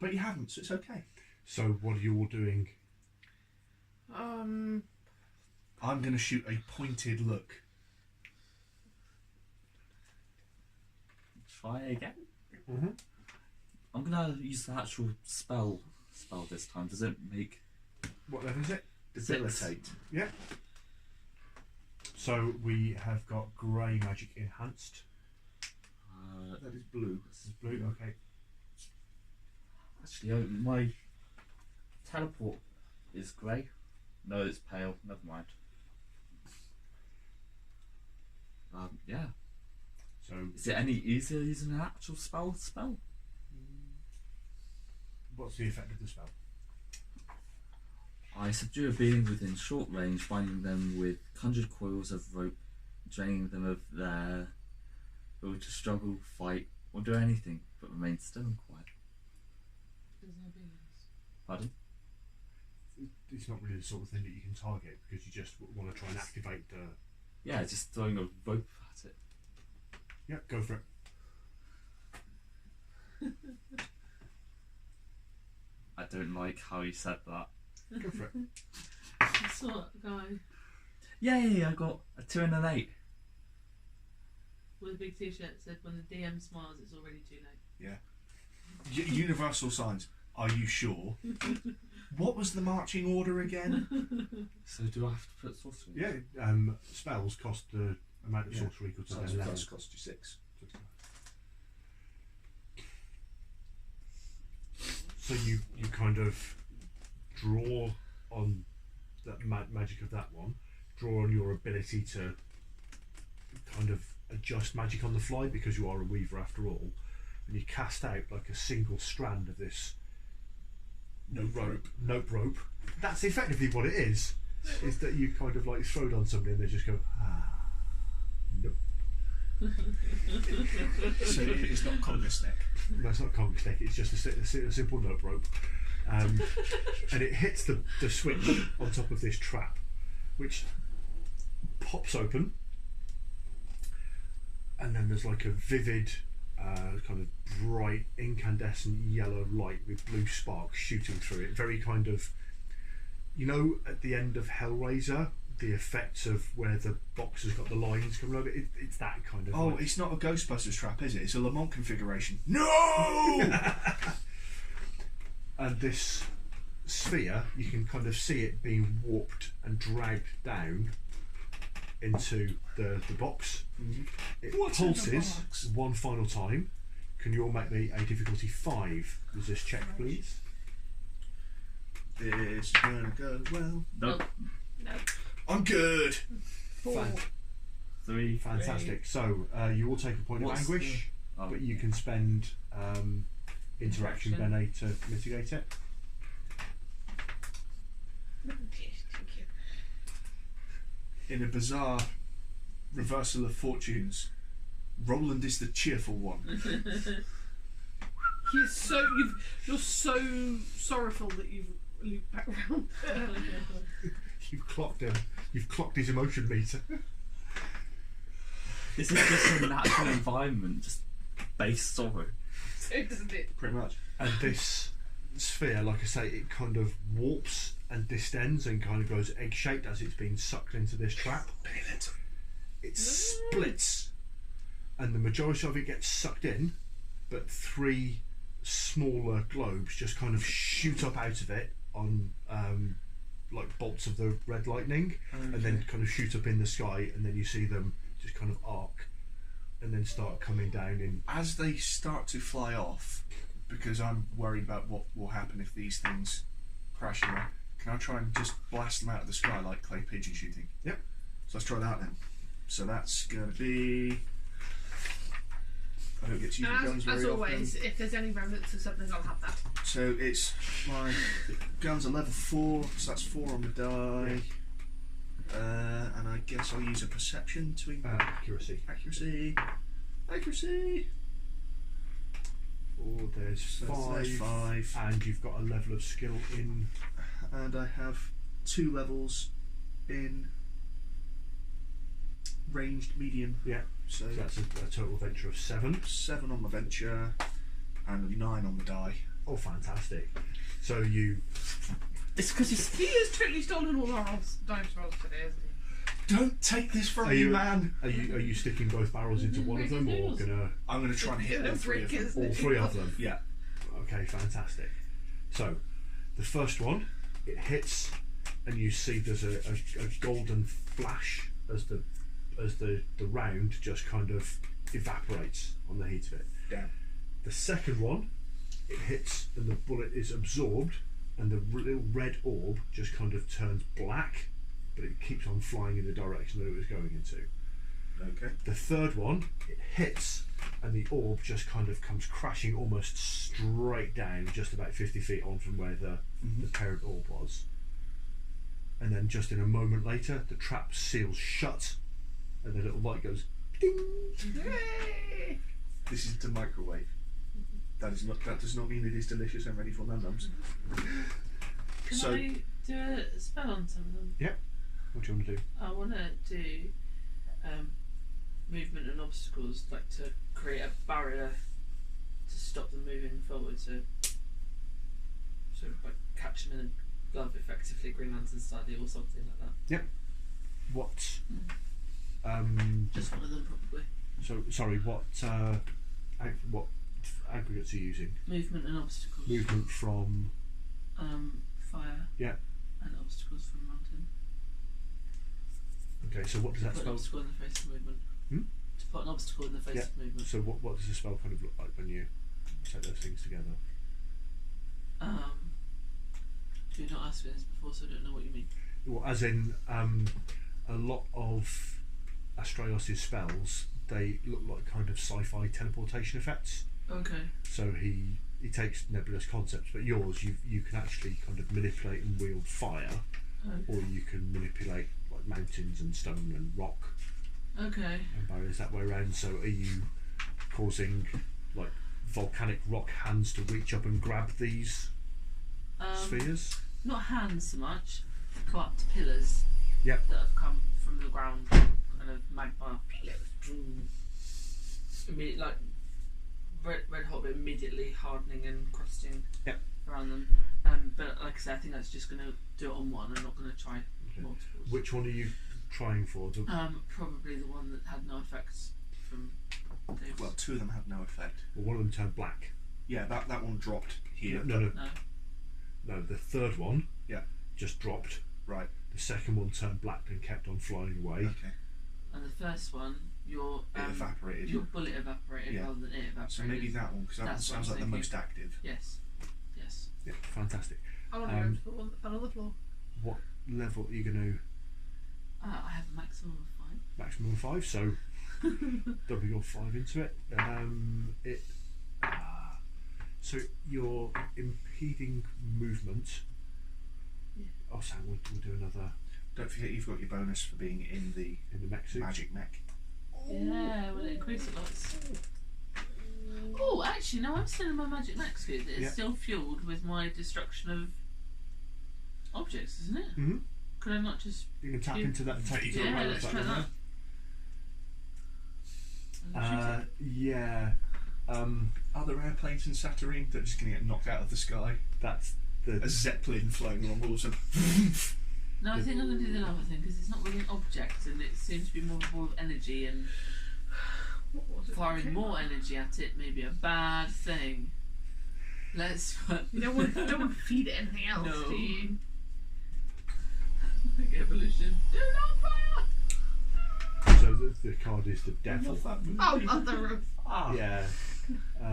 But you haven't, so it's okay. So what are you all doing? I'm going to shoot a pointed look. Try again. Mm-hmm. I'm gonna use the actual spell this time. Does it make What level is it? Debilitate. Yeah. So we have got grey magic enhanced. That is blue. This is blue. Okay. Actually, my teleport is grey. No, it's pale. Never mind. Yeah. So Is it any easier using an actual spell? what's the effect of the spell? I subdue a being within short range, binding them with conjured coils of rope, draining them of their will to struggle, fight, or do anything but remain still and quiet. There's no beings. Pardon? It's not really the sort of thing that you can target because you just want to try and activate the. Yeah, just throwing a rope at it. Yeah, go for it. I don't like how you said that. Go for it. I saw a guy Yay, I got a 2 and an 8. with a big t-shirt that said, "When the DM smiles, it's already too late." Universal signs. Are you sure? What was the marching order again? So do I have to put sorcery? Yeah. Spells cost the amount of sorcery equal to So their it level. does cost you 6. So you kind of draw on that magic of that one, draw on your ability to kind of adjust magic on the fly because you are a weaver after all, and you cast out like a single strand of this nope rope. That's effectively what it is that you kind of like throw it on somebody and they just go, ah, nope. So it's not conga stick. No, it's not a conga stick. It's just a simple note rope, and it hits the switch on top of this trap, which pops open, and then there's like a vivid, kind of bright, incandescent yellow light with blue sparks shooting through it. Very kind of, at the end of Hellraiser, the effects of where the box has got the lines coming over. It's that kind of. Oh, like, it's not a Ghostbusters trap, is it? It's a Lamont configuration. No. And this sphere, you can kind of see it being warped and dragged down into the box. It What's in the pulses box? one final time. Can you all make me a difficulty 5 resist check, please? This is gonna go well. Nope. No. I'm good. 4. 3. Fantastic. So you all take a point What's of anguish, Oh, but you can spend interaction Interaction. Bene to mitigate it. Okay, thank you. In a bizarre reversal of fortunes, Roland is the cheerful one. You're so sorrowful that you've looped back round. You've clocked him. You've clocked his emotion meter. This is just a natural environment, just base sorrow. So doesn't it? Pretty much. And this sphere, like I say, it kind of warps and distends and kind of goes egg-shaped as it's being sucked into this trap. It splits, and the majority of it gets sucked in, but 3 smaller globes just kind of shoot up out of it on like bolts of the red lightning, and then kind of shoot up in the sky, and then you see them just kind of arc and then start coming down in. As they start to fly off, because I'm worried about what will happen if these things crash in there, can I try and just blast them out of the sky like clay pigeon shooting? Yep. So let's try that then. So that's going to be... I don't get to use the guns As very always, often. if there's any remnants of something, I'll have that. So it's my guns are level 4, so that's 4 on the die. And I guess I'll use a perception to Accuracy. Accuracy. Oh, there's So 5, there's 5. and you've got a level of skill in. And I have 2 levels in ranged medium. Yeah. So So that's a total venture of 7. 7 on the venture and a 9 on the die. Oh, fantastic! So you It's because he's. He has totally stolen all our dice rolls today, hasn't he? Don't take this from Are me, you- man. are you sticking both barrels into one of them, or gonna I'm going to try and hit all 3 of them. all 3 of them? Yeah. Okay, fantastic. So the first one, it hits, and you see there's a golden flash as the round just kind of evaporates on the heat of it. Damn. The second one, it hits and the bullet is absorbed, and the little red orb just kind of turns black, but it keeps on flying in the direction that it was going into. Okay. The third one, it hits, and the orb just kind of comes crashing almost straight down, just about 50 feet on from where the parent orb was. And then just in a moment later, the trap seals shut, and the little light goes ding. Yay! This is the microwave. That does not mean it is delicious and ready for num-nums. Can So- I do a spell on some of them? What do you want to do? I want to do movement and obstacles, like to create a barrier to stop them moving forward, so sort of like catch them in a glove, effectively, Green Lantern style, or something like that. What? Just one of them, probably. So sorry. What aggregates are you using? Movement and obstacles. Movement from. Fire. Yeah. And obstacles from mountain. Okay. So what does that Put an spell? obstacle in the face of movement. Hmm? To put an obstacle in the face Yeah. of movement. So what does the spell kind of look like when you set those things together? Do not ask me this before, so I don't know what you mean. Well, as in, a lot of Astraeos' spells, they look like kind of sci-fi teleportation effects. Okay. So he takes nebulous concepts, but yours, you can actually kind of manipulate and wield fire, or you can manipulate like mountains and stone and rock Okay. and barriers that way around. So are you causing like volcanic rock hands to reach up and grab these spheres? Not hands so much. Go up to pillars. Yep. That have come from the ground, kind of magma. Like red hot, but immediately hardening and crusting Yep. around them. But like I said, I think that's just going to do it on one. I'm not going to try multiples. Which one are you trying for? Probably the one that had no effects from Dave's. Well, 2 of them had no effect. Well, one of them turned black. Yeah, that one dropped here. No. No. No, the third one just dropped. Right. The second one turned black and kept on flying away. Okay. And the first one, your It evaporated. Your bullet evaporated rather than it evaporated. So maybe that one, because that one That's what sounds I'm like the thinking. most active. Yes. Yes. Yeah, fantastic. I want to go to the one that fell on the floor. What level are you going to... I have a maximum of 5. Maximum of 5, so double your 5 into it. So you're impeding movement. Yeah. Oh, Sam, we'll do another Don't forget you've got your bonus for being in the in the mech suit. magic mech. Yeah, will it increase it lots? Oh, actually, no, I'm still in my magic max suit. It's still fueled with my destruction of objects, isn't it? Mm-hmm. Could I not just... You can tap into that and take you to Yeah, right let's back try on that. there. Yeah. Are there airplanes in Saturnine that are just going to get knocked out of the sky? That's A the... zeppelin floating along all of a sudden. No, I think I'm going to do the lava thing because it's not really an object and it seems to be more of a ball of energy, and What was it? firing more energy at it may be a bad thing. Let's... You don't want to feed it anything else, No. do you? Like evolution. Do not fire! So the card is the devil. Oh, mother of... Yeah.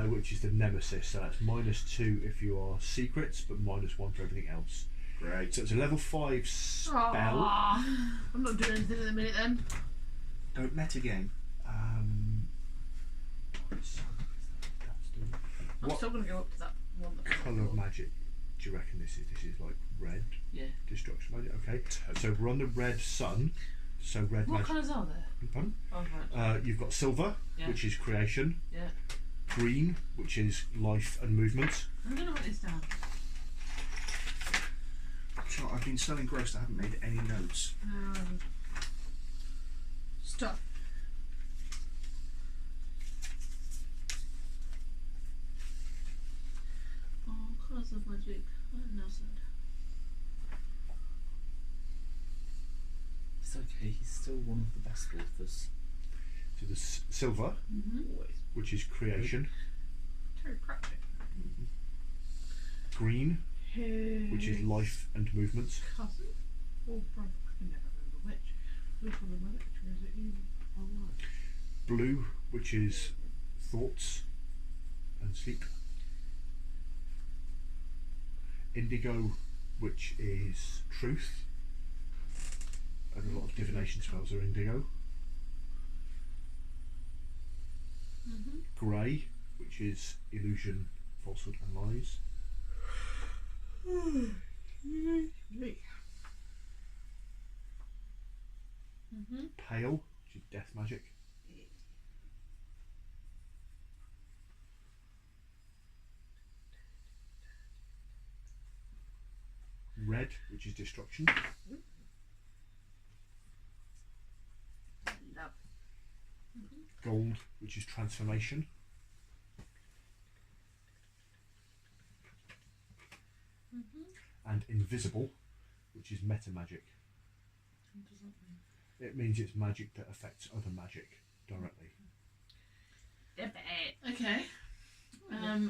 Which is the nemesis. So that's -2 if you are secrets, but -1 for everything else. Great. So it's a level 5 spell. Aw. I'm not doing anything in a minute then. Don't metagame. I'm What still going to go up to that one. That colour of magic do you reckon this is? This is like red Yeah. destruction magic. Okay. So we're on the red sun. So red What magic. colours are there? Pardon? Oh, right. You've got silver, Yeah. which is creation. Yeah. Green, which is life and movement. I'm going to write this down. You know, I've been so engrossed I haven't made any notes. Stuff. Oh, colours of magic. I'm now sad. It's okay, he's still one of the best authors. So the silver, Always. which is creation. Terry Pratchett. Green, His which is life and movement. cousin or brother. I can never remember which. Which one of my lecturers is it you? Oh, right. Blue, which is thoughts and sleep. Indigo, which is truth. And a lot of divination spells are indigo. Grey, which is illusion, falsehood, and lies. Pale, which is death magic. Red, which is destruction. Love. Gold, which is transformation. And invisible, which is meta magic. What does that mean? It means it's magic that affects other magic directly. Okay.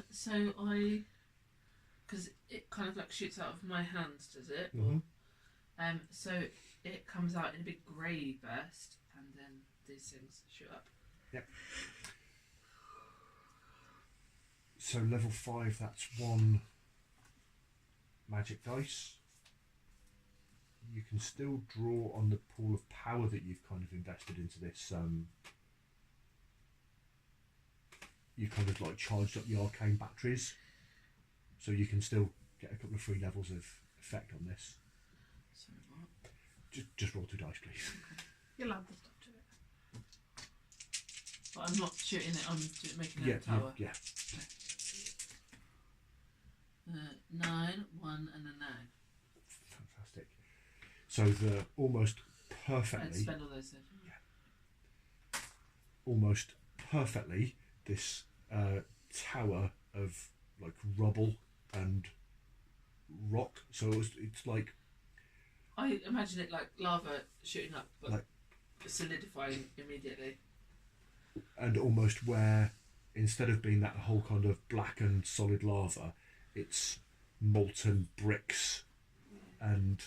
So I, because it kind of like shoots out of my hands, does it? Mhm. Or, so it comes out in a big grey burst, and then these things shoot up. Yep. So level 5, that's 1 magic dice. You can still draw on the pool of power that you've kind of invested into this. You've kind of like charged up the arcane batteries, so you can still get a couple of free levels of effect on this. So what? Just roll 2 dice, please. You'll add the stuff to But I'm not shooting it. I'm making Yeah, a tower. yeah. 9, 1, and a 9. Fantastic. So the almost Let's perfectly, spend all those. almost perfectly, this tower of like rubble and rock. So it's like I imagine it like lava shooting up, but Like- solidifying immediately. and almost where instead of being that whole kind of blackened solid lava, it's molten bricks, and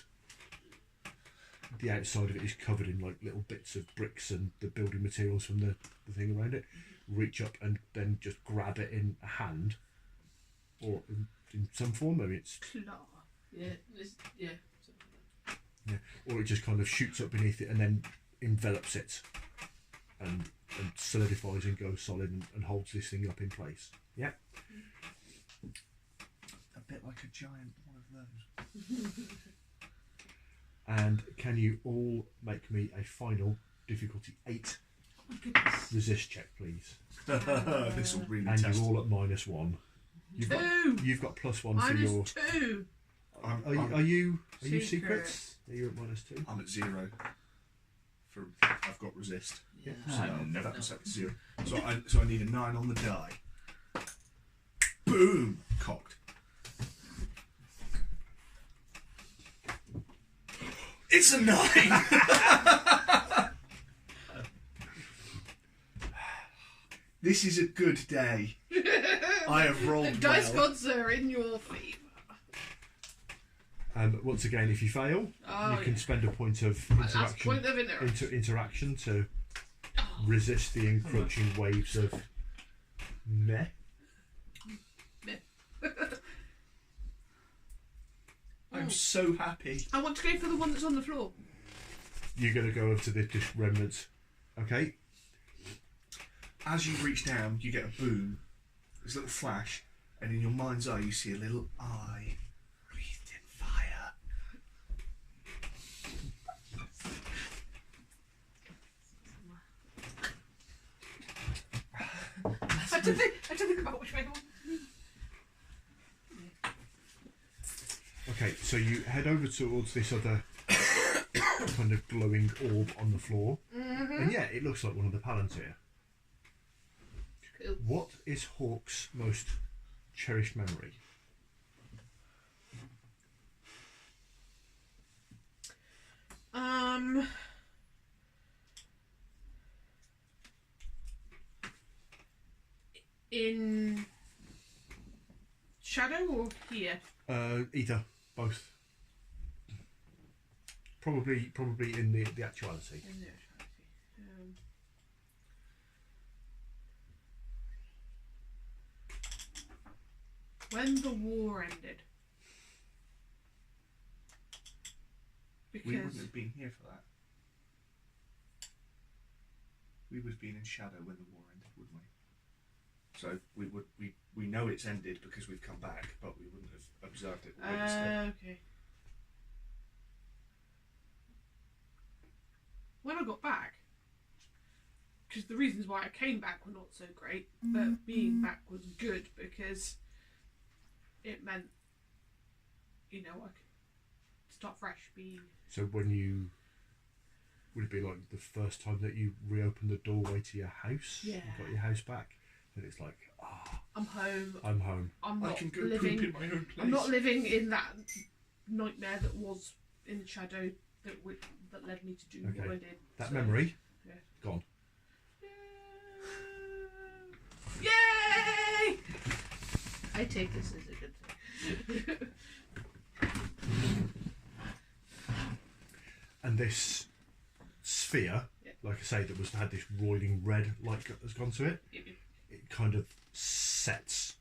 the outside of it is covered in like little bits of bricks and the building materials from the thing around it. Reach up and then just grab it in a hand, or in some form. Maybe it's Claw. Yeah, yeah. something like or it just kind of shoots up beneath it and then envelops it and solidifies and goes solid and holds this thing up in place. Yeah. A bit like a giant one of those. And can you all make me a final difficulty 8 that. Oh my goodness. resist check, please? This will really And test. you're all at -1. You've got +1 for your. -2. Are you Secret. secrets? Are you at -2? I'm at 0. I've got resist. Yeah. So no. that was at 0. So I need a 9 on the die. Boom! Cocked. It's a 9! This is a good day. I have rolled The dice well. gods are in your favour. Once again, if you fail, Oh, you can yeah. spend a point of That's interaction point of interaction. interaction to Oh, resist the encroaching waves of meh. I'm so happy. I want to go for the one that's on the floor. You're going to go over to the remnants. Okay. As you reach down, you get a boom. There's a little flash, and in your mind's eye, you see a little eye wreathed in fire. I had to think about which way I want. Okay, so you head over towards this other kind of glowing orb on the floor. And yeah, it looks like one of the Palantir. Cool. What is Hawk's most cherished memory? In shadow or here? Either, both. Probably in the actuality. In the actuality. When the war ended. We Because wouldn't have been here for that. We would have been in shadow when the war ended, wouldn't we? So we know it's ended because we've come back, but we wouldn't have observed it or witnessed it. okay. When I got back, because the reasons why I came back were not so great, but being back was good because it meant, I could start fresh. So when you would it be like the first time that you reopened the doorway to your house Yeah. and got your house back? And it's like, I'm home. I'm home. I'm I not can go living. poop in my own place. I'm not living in that nightmare that was in the shadow that led me to do what Okay. I did. That So- memory, Yeah. gone. Yay! I take this as a good thing. And this sphere, Yeah. like I say, that had this roiling red light that's gone to it, it kind of sets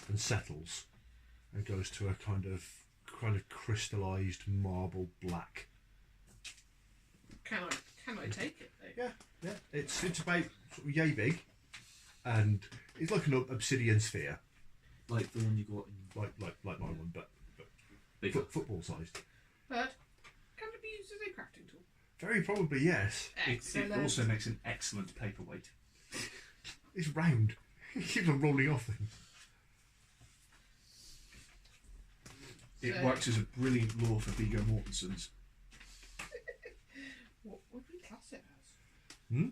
and settles and goes to a kind of crystallized marble black. Can I take it though? Yeah, it's about sort of yay big, and it's like an obsidian sphere, Like the one you got in like my one, but bigger. football sized. But can it be used as a crafting tool? Very probably yes. It Excellent. also makes an excellent paperweight. It's round. It keeps on rolling off things. It So- works as a brilliant lure for Viggo Mortensen's. What would we class it as? Hmm?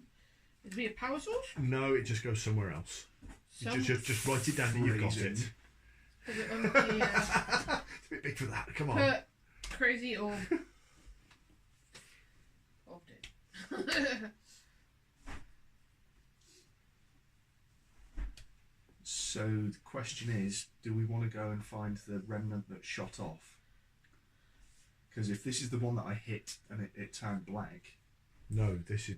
Is it a power source? No, it just goes somewhere else. You Some- just write it down that you've got Freezing. it. Is it on the It's a bit big for that. Come on. put crazy or it? So the question is, do we want to go and find the remnant that shot off? Because if this is the one that I hit and it turned black, No, this is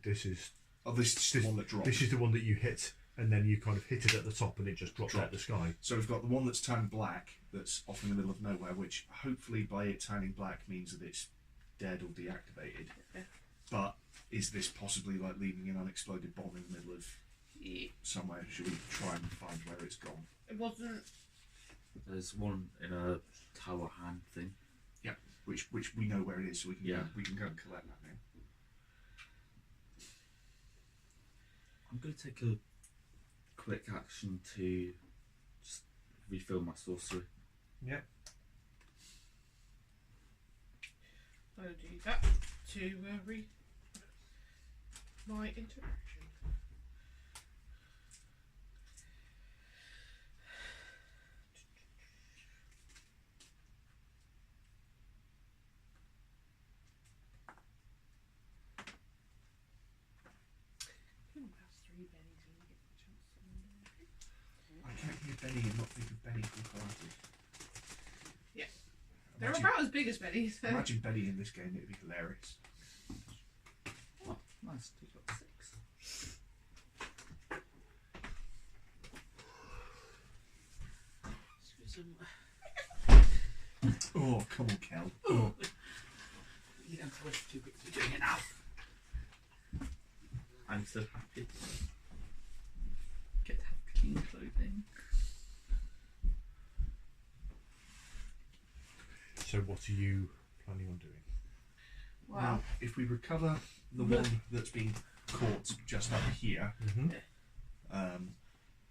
oh, this is the one that dropped. this is the one that you hit, and then you kind of hit it at the top, and it just dropped out of the sky. So we've got the one that's turned black, that's off in the middle of nowhere, which hopefully by it turning black means that it's dead or deactivated. Yeah. But is this possibly like leaving an unexploded bomb in the middle of somewhere? Should we try and find where it's gone? It wasn't. There's one in a tower hand thing. Yeah, which we know where it is, so we can Yeah. we can go and collect that now. I'm going to take a quick action to just refill my sorcery. Yeah. I'll do that to read my interaction. Who has 3 bennies when you get the chance to win? I can't hear Benny and not think of Benny from karate. Yeah. They're Imagine, about as big as bennies. So. imagine Benny in this game; it'd be hilarious. Oh, nice. You got 6. Oh, come on, Kel. Oh. You don't have to wish too quickly doing it now. I'm so happy. Get to have clean clothing. So what are you planning on doing? Wow. Now, if we recover the one that's been caught just up here, Mm-hmm.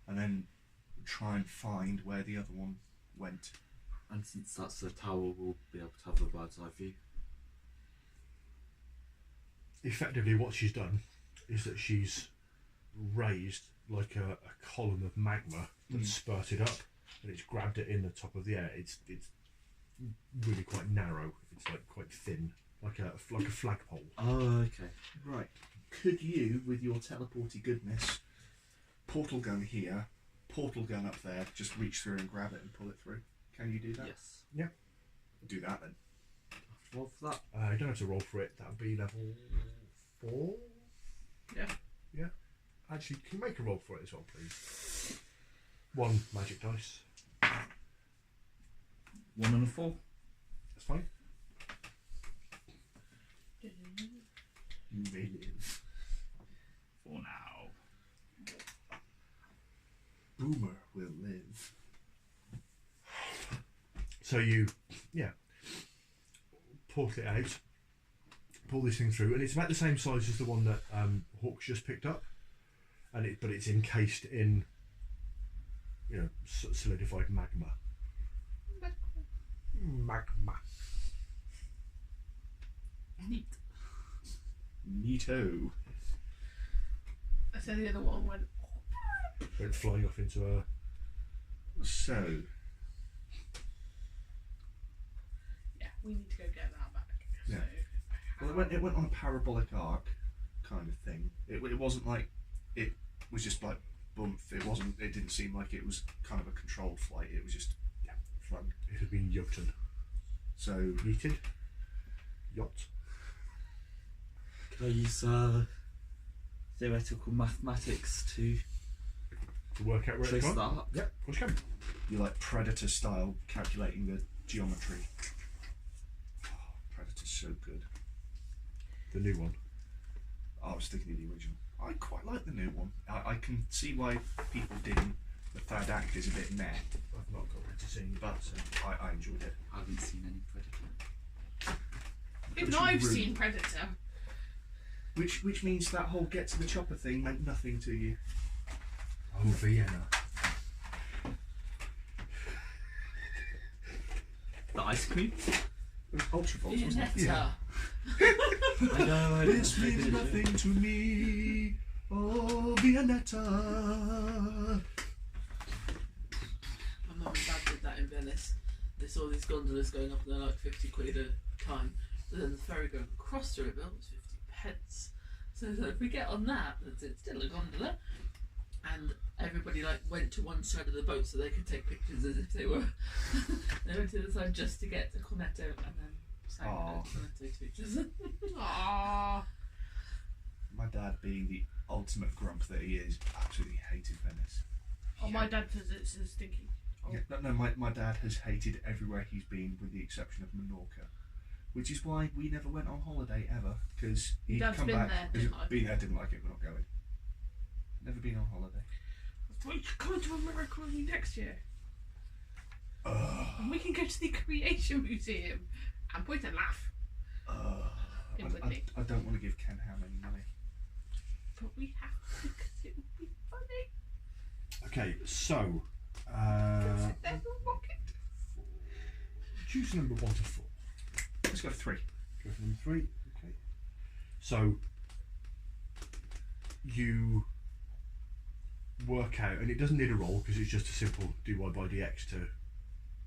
and then try and find where the other one went. And since that's the tower, we'll be able to have a bird's eye view. Effectively, what she's done is that she's raised like a column of magma that's spurted up, and it's grabbed it in the top of the air. It's really quite narrow. It's like quite thin, like a flagpole. Oh, okay. Right. Could you, with your teleporty goodness, portal gun here, portal gun up there, just reach through and grab it and pull it through? Can you do that? Yes. Do that then. Well, for that, You don't have to roll for it. That would be level 4. Yeah. Yeah. Actually, can you make a roll for it as well, please? 1 magic dice. 1 and a 4. That's fine. You may live. For now. Boomer will live. So you, portal it out, pull this thing through, and it's about the same size as the one that Hawk's just picked up, but it's encased in, solidified magma. Magma. Neat. Neato. So the other one went. Went flying off into a. So, Yeah, we need to go get that back. Yeah. So, well, it went on a parabolic arc kind of thing. It wasn't like it was just like bump. It wasn't. It didn't seem like it was kind of a controlled flight. It was just flown. It had been yachted. So Yeeted. Yacht. Could I use theoretical mathematics to To work out where it's trace gone. that up? Yep, of course you can. you're like Predator style calculating the geometry. Oh, Predator's so good. The new one. I was thinking of the original. I quite like the new one. I can see why people didn't. The third act is a bit meh, I've not got around to seeing but I enjoyed it. I haven't seen any Predator. even Which I've room? seen Predator. Which means that whole get to the chopper thing meant nothing to you. Oh, Vienna. The ice cream? Ultravox, wasn't it? Viennetta. I know. This means nothing to me. Oh, Viennetta. My mum and dad did that in Venice. They saw these gondolas going up and they're like 50 quid a time. But then the ferry going across the river was 50 pence. So if we get on that, it's still a gondola. And everybody like went to one side of the boat so they could take pictures as if they were. They went to the side just to get to Cornetto and then sang Aw. Cornetto to each other. Aww. My dad, being the ultimate grump that he is, absolutely hated Venice. Oh, my dad says it's stinky. Oh. Yeah, no, my dad has hated everywhere he's been, with the exception of Menorca, which is why we never went on holiday ever, because he'd Dad's come been back. there, didn't like Been there, didn't like it. We're not going. Never been on holiday. We should come to America with me next year. Ugh. And we can go to the Creation Museum and point and laugh. In Whitney. I don't want to give Ken Ham any money. But we have to because it would be funny. Okay, so Sit there and rock it. choose number 1 to 4. Let's go for 3. Go for number 3. Okay. So you work out, and it doesn't need a roll because it's just a simple dy by dx to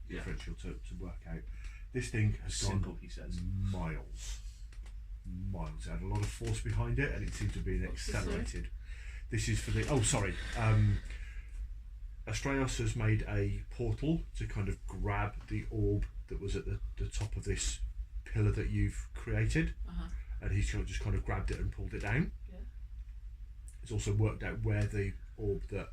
differential to work out. This thing has Simple, gone he says. miles. It had a lot of force behind it, and it seemed to be What's this, sorry? accelerated. This is for the. Oh, sorry. Astraios has made a portal to kind of grab the orb that was at the top of this pillar that you've created, and he's just kind of grabbed it and pulled it down. Yeah. It's also worked out where the orb that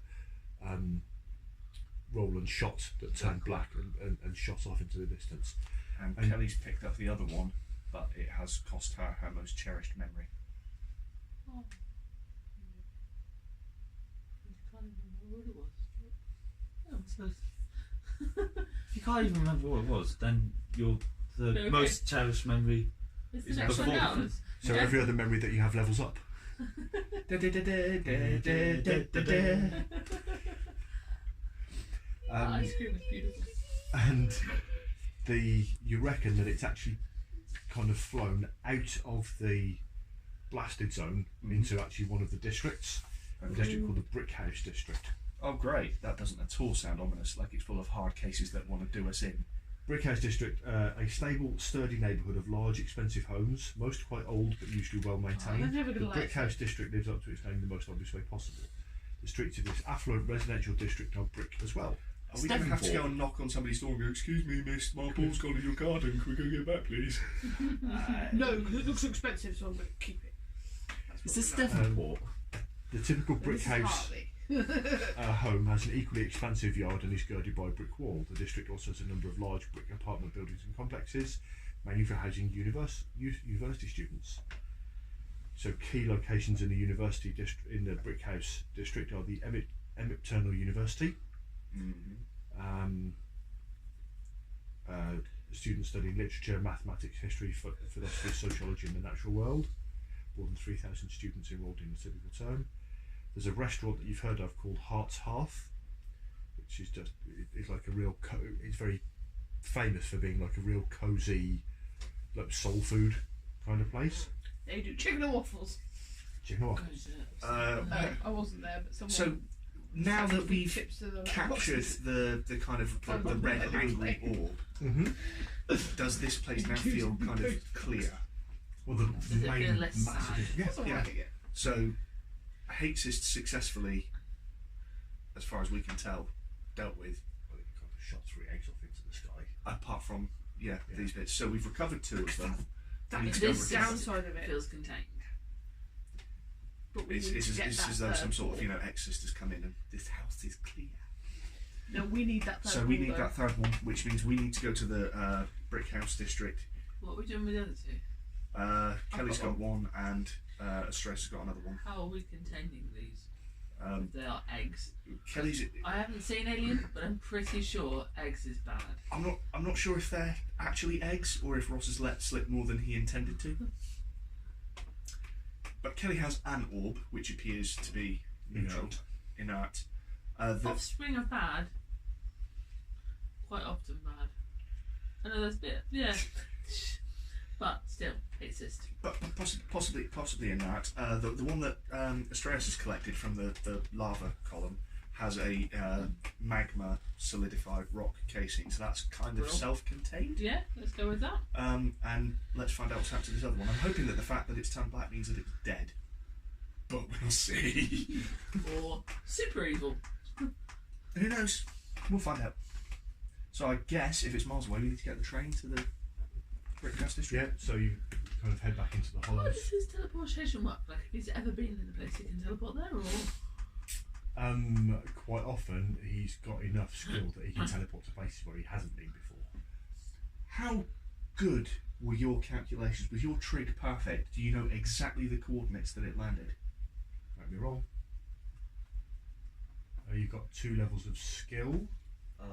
Roland shot that turned black and shot off into the distance. And And- Kelly's picked up the other one, but it has cost her her most cherished memory. Oh. I can't even remember what it was. Yeah, I suppose. If you can't even remember what it was, then you're the Okay. most cherished memory. Is the Is next that one before- down? So Yeah. every other memory that you have levels up. Ice cream is beautiful. And you reckon that it's actually kind of flown out of the blasted zone into actually one of the districts, a Okay. district called the Brick House District. Oh, great. That doesn't at all sound ominous, like it's full of hard cases that want to do us in. Brick House District, a stable, sturdy neighbourhood of large, expensive homes, most quite old but usually well maintained. I'm never The gonna Brick like House District lives up to its name in the most obvious way possible. The streets of this affluent residential district are brick as well. Are we going to have to go and knock on somebody's door and go, "Excuse me, miss, my ball's gone in your garden, can we go get it back, please?" No, because it looks expensive, so I'm going to keep it. Is this That's what Devonport? The typical we like. brick This is house Hartley. home has an equally expansive yard and is girded by a brick wall. The district also has a number of large brick apartment buildings and complexes, mainly for housing university students. So key locations in the university in the Brick House District are the Emmett Turnell University. Students studying literature, mathematics, history, philosophy, sociology and the natural world. More than 3,000 students enrolled in a typical term. There's a restaurant that you've heard of called Heart's Hearth, which is it's like a real it's very famous for being like a real cosy, like soul food kind of place. They do chicken and waffles. Chicken and waffles. I wasn't there, but someone. So now that big we've chips to the captured boxes. the kind of the red angry orb, Mm-hmm. does this place now feel kind of clear? Well, the Does it feel less sad? yeah, That's all yeah. I can get. So Hatesist successfully, as far as we can tell, dealt with, well, you kind of shot 3 eggs off into the sky. apart from these bits. So we've recovered 2 of them. That We need is to go the recover. downside of it. Feels contained. But we It's, need it's, to as, get it's that as though some third sort of wall. exorcist has come in and this house is clear. No, we need that third So we wall, need though. that 3rd one, which means we need to go to the Brick House District. What are we doing with the other 2? Kelly's got got one and Astress has got another one. How are we containing these? Um, They are eggs. Kelly's. I haven't seen Alien, but I'm pretty sure eggs is bad. I'm not sure if they're actually eggs or if Ross has let slip more than he intended to. But Kelly has an orb, which appears to be neutral, inert. Offspring are bad. Quite often bad. I know that's a bit, yeah. But still, they exist. But possibly in that, the one that Astraeus has collected from the lava column has a magma solidified rock casing, so that's kind of Real. self-contained. Yeah, let's go with that. And let's find out what's happened to this other one. I'm hoping that the fact that it's turned black means that it's dead. But we'll see. Or super evil. Who knows? We'll find out. So I guess if it's miles away, we need to get the train to the Brickhouse district. Yeah, so you kind of head back into the How hollows. does his teleportation work? Like, if he's ever been in a place he can teleport there, or Quite often he's got enough skill that he can teleport to places where he hasn't been before. How good were your calculations? Was your trig perfect? Do you know exactly the coordinates that it landed? Let me roll. You've got 2 levels of skill.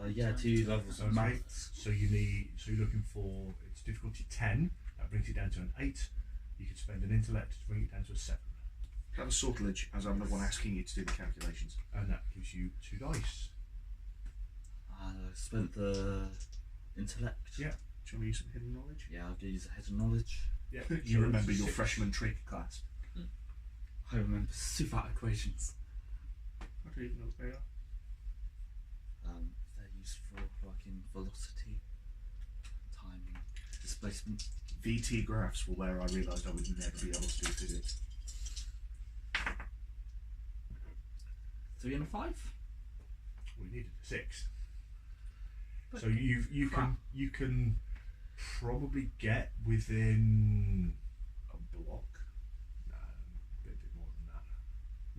Yeah, 2 levels of Okay. maths. So you're looking for, it's difficulty 10. That brings it down to an 8. You could spend an intellect to bring it down to a 7. Have a sortilege, as I'm the one asking you to do the calculations. And that gives you 2 dice. I spent the intellect. Yeah. Do you want to use some hidden knowledge? Yeah, I'll use a head of knowledge. Yeah. You remember your 6. freshman trig class. I remember super equations. I don't even know what they are. They're used for working velocity, timing, displacement. VT graphs were where I realised I would never be able to do physics. 3 and a 5. We needed a 6. But So you can probably get within a block. No, a bit more than that.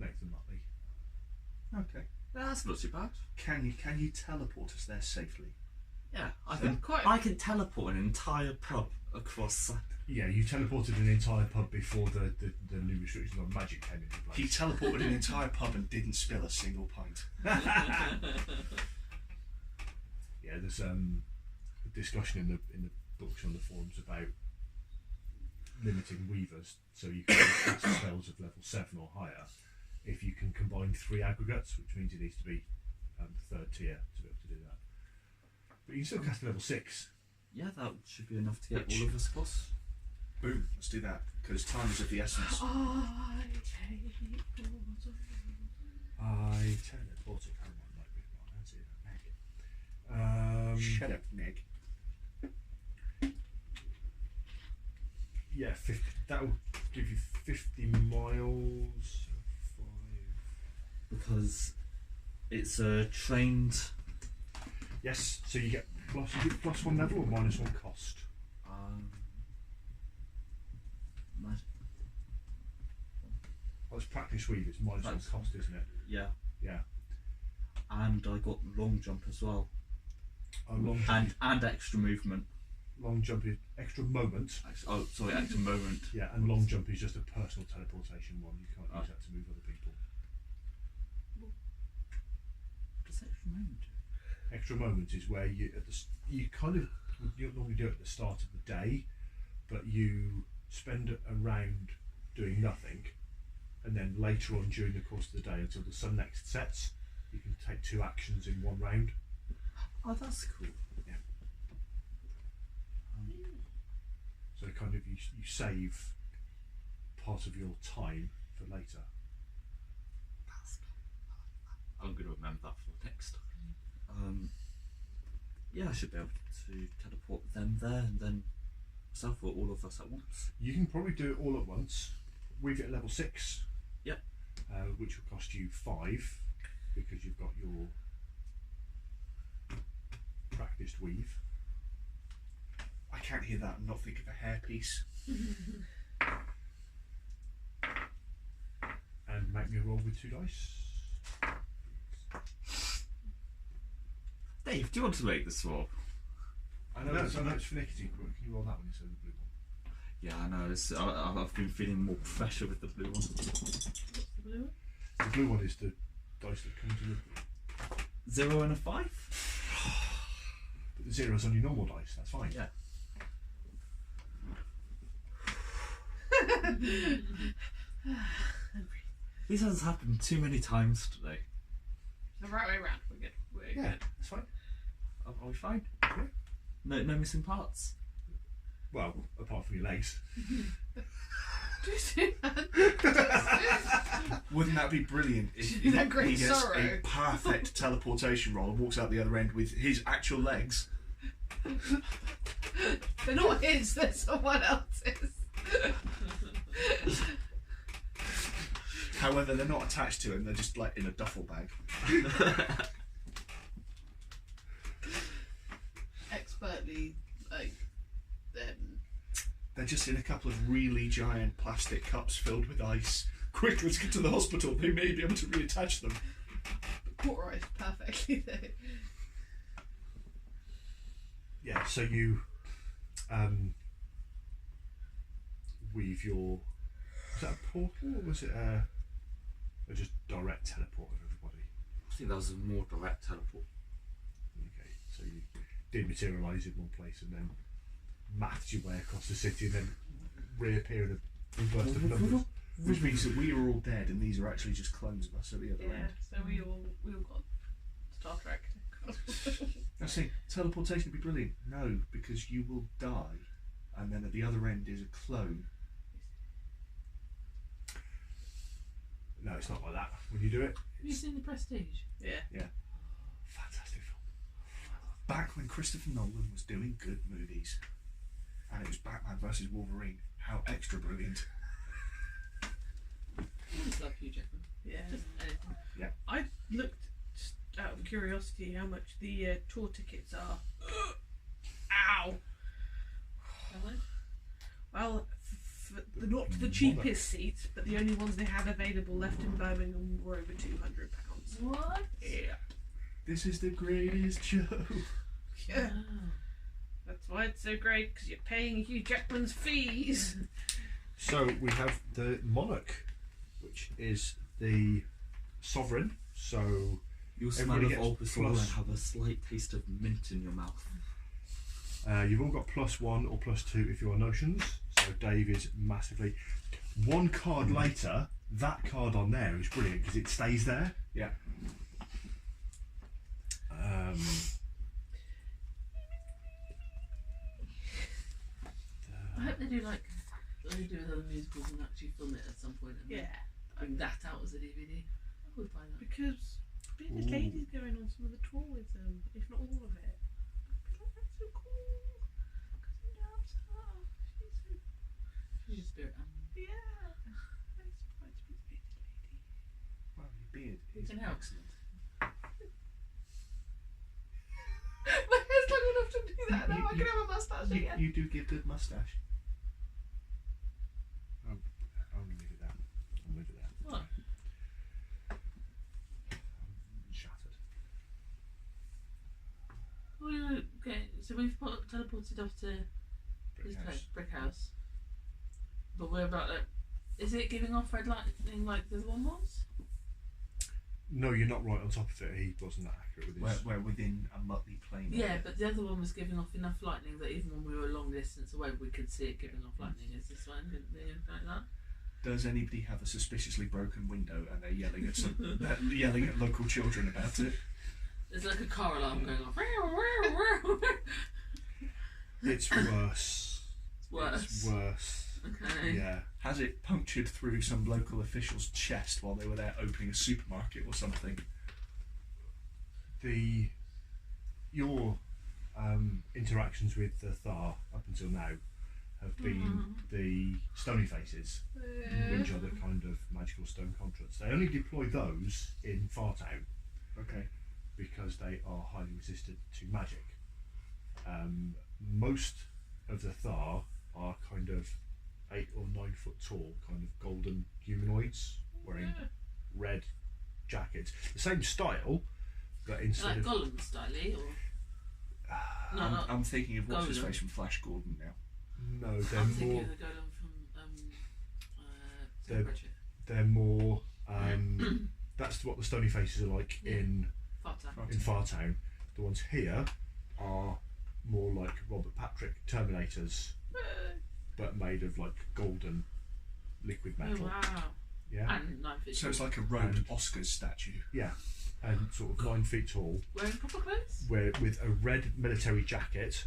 Length and Muttley. Okay. That's not too bad. Can you teleport us there safely? Yeah, I Yeah, can teleport an entire pub across. Yeah, you teleported an entire pub before the new restrictions on magic came into place. He teleported an entire pub and didn't spill a single pint. Yeah, there's a discussion in the books on the forums about limiting weavers, so you can cast spells of level 7 or higher if you can combine 3 aggregates, which means it needs to be the 3rd tier to be able to do that. But you can still cast a level 6. Yeah, that should be enough to get all of us across. Boom, let's do that, because time is of the essence. I hate water. I teleported. Hang on, might be wrong. That's it. Shut up, Nick. Yeah, 50, that'll give you 50 miles. 5. Because it's a trained. Yes, so you get +1 level or -1 cost. Nice. Well, it's practice weave. It's -1 Practice. cost, isn't it? Yeah, Yeah. and I got long jump as well, Long jump, and extra movement. long jump is extra moment. Oh, sorry, extra moment. Yeah, and long jump is just a personal teleportation one. You can't Oh. use that to move other people. What does extra moment do? Extra moment is where you don't normally do it at the start of the day, but you spend a round doing nothing, and then later on during the course of the day until the sun next sets, you can take 2 actions in 1 round. Oh, that's cool. Yeah. So kind of you save part of your time for later. I'm going to remember that for next time. Yeah, I should be able to teleport them there and then myself or all of us at once. You can probably do it all at once. We've at level 6. Yep. Which will cost you 5 because you've got your practiced weave. I can't hear that and not think of a hairpiece. And make me a roll with 2 dice. Dave, do you want to make the swap? I know it's finicky. Can you roll that one instead of the blue one? Yeah, I know. I've been feeling more professional with the blue one. What's the blue one? The blue one is the dice that comes with it. 0 and a 5? But the 0 is on your normal dice, that's fine. Yeah. This has happened too many times today. The right way around. We're good. We're Yeah, good. that's fine. Are we fine? Yeah. No missing parts. Well, apart from your legs. Do you see that? Wouldn't that be brilliant if Isn't that great he gets sorrow? a perfect teleportation roll and walks out the other end with his actual legs? They're not his, they're someone else's. However, they're not attached to him, they're just like in a duffel bag. Expertly, like, They're just in a couple of really giant plastic cups filled with ice. Quick, let's get to the hospital. They may be able to reattach them. cauterized perfectly though. Yeah, so you weave your... Was that a portal or was it a just direct teleport of everybody? I think that was a more direct teleport. Okay, so you dematerialise in one place and then mathed your way across the city and then reappear in a burst of numbers. Which means that we are all dead and these are actually just clones of us at the other end. So we all got Star Trek. I see, teleportation would be brilliant. No, because you will die and then at the other end is a clone. No, it's not like that. When you do it, Have you seen The Prestige? Yeah. fantastic film. Back when Christopher Nolan was doing good movies and it was Batman versus Wolverine. How extra brilliant. I just love Hugh Jackman. Yeah. Just anything. I looked just out of curiosity how much the tour tickets are. Ow! Have I? Well, not the cheapest seats, but the only ones they had available left in Birmingham were over £200. What? Yeah. This is the greatest show. Yeah. Wow. That's why it's so great, because you're paying Hugh Jackman's fees. So we have the monarch, which is the sovereign. So You'll smell Everybody of gets Bulbasaur and plus- have a slight taste of mint in your mouth. you've all got +1 or +2 if you're notions. So Dave is massively. One card later, that card on there is brilliant because it stays there. Yeah. I hope they do like they do with other musicals and actually film it at some point and then bring that out as a DVD. I would buy that. Because Bearded Ooh. Lady's going on some of the tour with them, if not all of it. I'd be like, that's so cool. Because he loves her. She's so... She's a spirit animal. Yeah. I aspire to be the Bearded Lady. Well, your beard We is can help. excellent. My hair's long enough to do that now. I can have a moustache again. You do give good moustache. I'm going to leave it there. I'm leave it there. What? I'm shattered. Well, okay, so we've teleported off to Brick this house. place, Brick House. But we're about like, is it giving off red lightning like the other one was? No, you're not right on top of it. He wasn't that accurate with his. We're within a Muttley plane. Yeah, but the other one was giving off enough lightning that even when we were a long distance away, we could see it giving off lightning. Is this one going to be anything like that? Does anybody have a suspiciously broken window and they're yelling at they're yelling at local children about it? There's like a car alarm going off. It's worse. It's worse. It's worse. Okay. Yeah. Has it punctured through some local official's chest while they were there opening a supermarket or something? Your interactions with the Thar up until now have been the stony faces, which are the kind of magical stone constructs. They only deploy those in Fartown Okay. because they are highly resistant to magic. Most of the Thar are kind of 8 or 9 foot tall, kind of golden humanoids wearing red jackets. The same style, but instead Like of Gollum style, or no, not. I'm thinking of what's his Golden. face from Flash Gordon now. no, they're I'm thinking more. of the Gollum from They're- Pritchett. They're more. That's what the stony faces are like Yeah. in Fartown. Fartown. The ones here are more like Robert Patrick Terminators, but made of like golden liquid Oh metal. wow! Yeah, And 9 feet. So it's like a robed And- Oscars statue. yeah. and sort of 9 feet tall, Wearing proper clothes? with a red military jacket,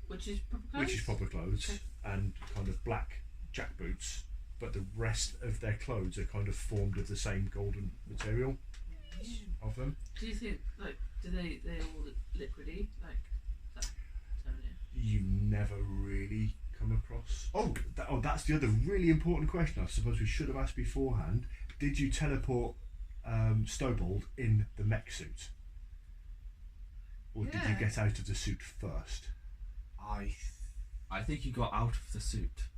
Which is proper clothes? which is proper clothes, Okay. and kind of black jack boots, but the rest of their clothes are kind of formed of the same golden material of them. Do you think, like, do they all look liquidy? Like, that Tony? You never really come across. That's the other really important question I suppose we should have asked beforehand. Did you teleport Snowball in the mech suit? Or did you Yeah. get out of the suit first? I think you got out of the suit.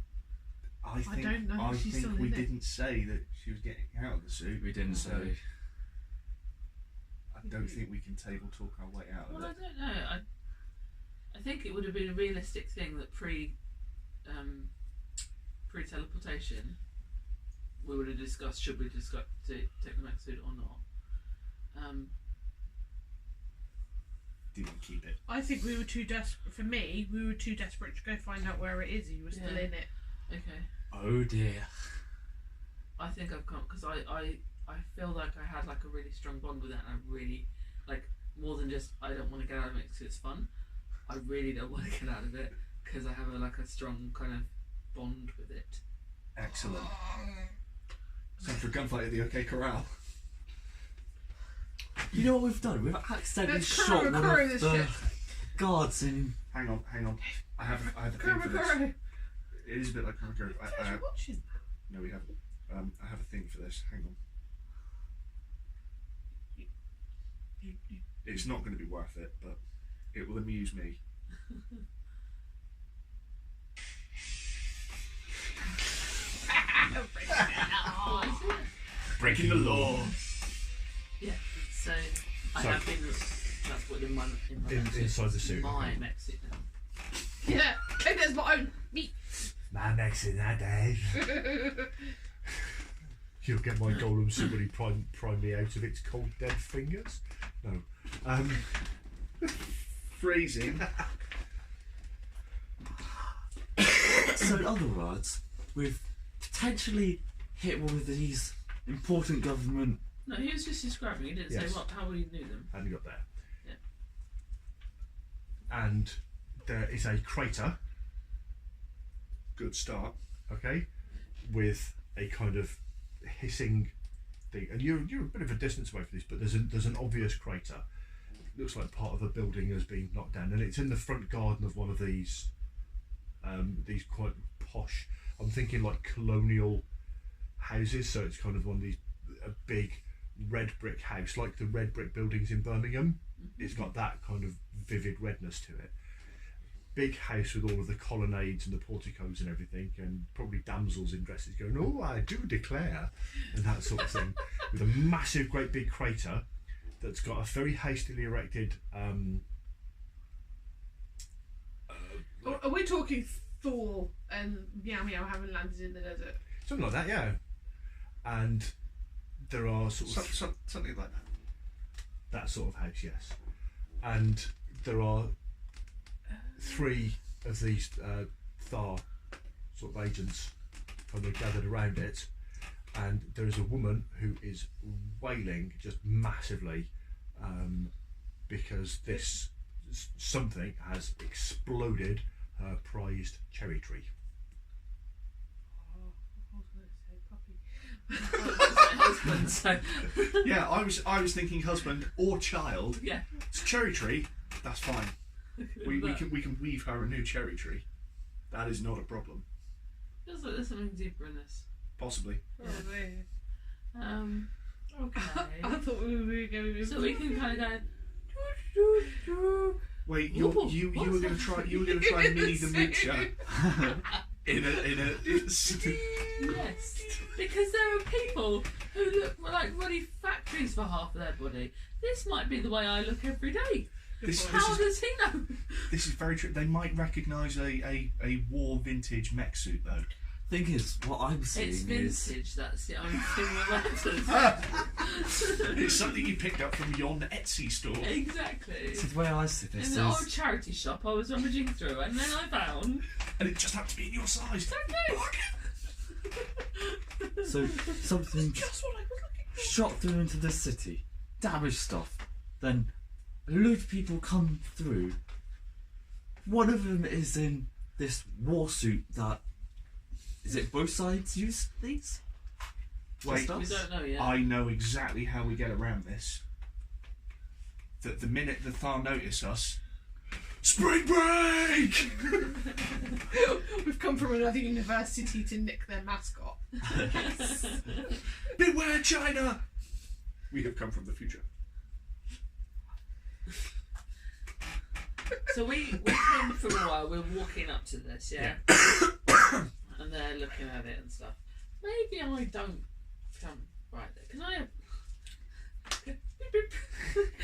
I think, don't know if she's still we in it. didn't say that she was getting out of the suit. We didn't So say. I don't think we can table talk our way out of Well, I it. don't know. I think it would have been a realistic thing that pre teleportation we would have discussed should we discuss to take the mech suit or not. Didn't keep it. I think we were too desperate. For me, we were too desperate to go find out where it is. You were still Yeah. in it. Okay. Oh dear. I think I've come because I feel like I had like a really strong bond with it, and I really like more than just I don't want to get out of it because it's fun. I really don't want to get out of it because I have a strong kind of bond with it. Excellent. Time for a gunfight at the OK Corral. You know what we've done? We've accidentally Let's shot one Kuro of this the shit. guards in. Hang on. I have a thing for this. Kuro. It is a bit like Kuro. You're watching. No, we haven't. I have a thing for this. Hang on. It's not going to be worth it, but it will amuse me. What is it? Breaking the law. Yeah. So I So- have been transported in my Inside the suit, My okay. mech suit now. Yeah. And there's my own meat. My mech's in that day. You'll get my golem suit when he prime me out of its cold dead fingers. No. Phrasing. So in other words, we've potentially hit one of these important government. No, he was just describing. He didn't Yes. say how we knew them. And you got there. Yeah. And there is a crater, Good start. okay, with a kind of hissing thing. And you're a bit of a distance away from this, but there's an obvious crater. It looks like part of a building has been knocked down, and it's in the front garden of one of these quite posh. I'm thinking like colonial houses, so it's kind of one of these a big red brick house, like the red brick buildings in Birmingham. It's got that kind of vivid redness to it. Big house with all of the colonnades and the porticos and everything, and probably damsels in dresses going, "Oh, I do declare," and that sort of thing. With a massive, great big crater that's got a very hastily erected. Are we talking Thor and Meow Meow having landed in the desert? Something like that, yeah. And there are sort of Something like that. that sort of house, yes. And there are 3 of these Thar sort of agents kind of gathered around it, and there is a woman who is wailing just massively because this something has exploded her prized cherry tree. Oh, I was going to say puppy. My husband, so Yeah, I was thinking husband or child. yeah. It's a cherry tree. That's fine. We can weave her a new cherry tree. That is not a problem. Feels like there's something deeper in this. Possibly. Probably. Okay. I thought we were going to. So we can kind of go. Wait, Ooh, you what's were gonna that? try Minnie the Moocher in a Yes, because there are people who look like bloody factories for half of their body. This might be the way I look every day. How does he know? This is very true. They might recognise a war vintage mech suit though. Thing is, what I'm seeing It's is vintage. That's the only thing that matters. It's something you picked up from yon Etsy store. Exactly. so the way I see this In an old is charity shop, I was rummaging through, and then I found. And it just happened to be in your size. so something Just what I was looking for. shot through into the city. damage stuff, then a load of people come through. One of them is in this war suit that... Is it both sides use these? Wait, Just We us? don't know yet. I know exactly how we get around this. That the minute the Thar notice us, spring break! We've come from another university to nick their mascot. Beware, China! We have come from the future. So we came for a while. We're walking up to this, yeah. And they're looking at it and stuff. Maybe I don't come right there. Can I?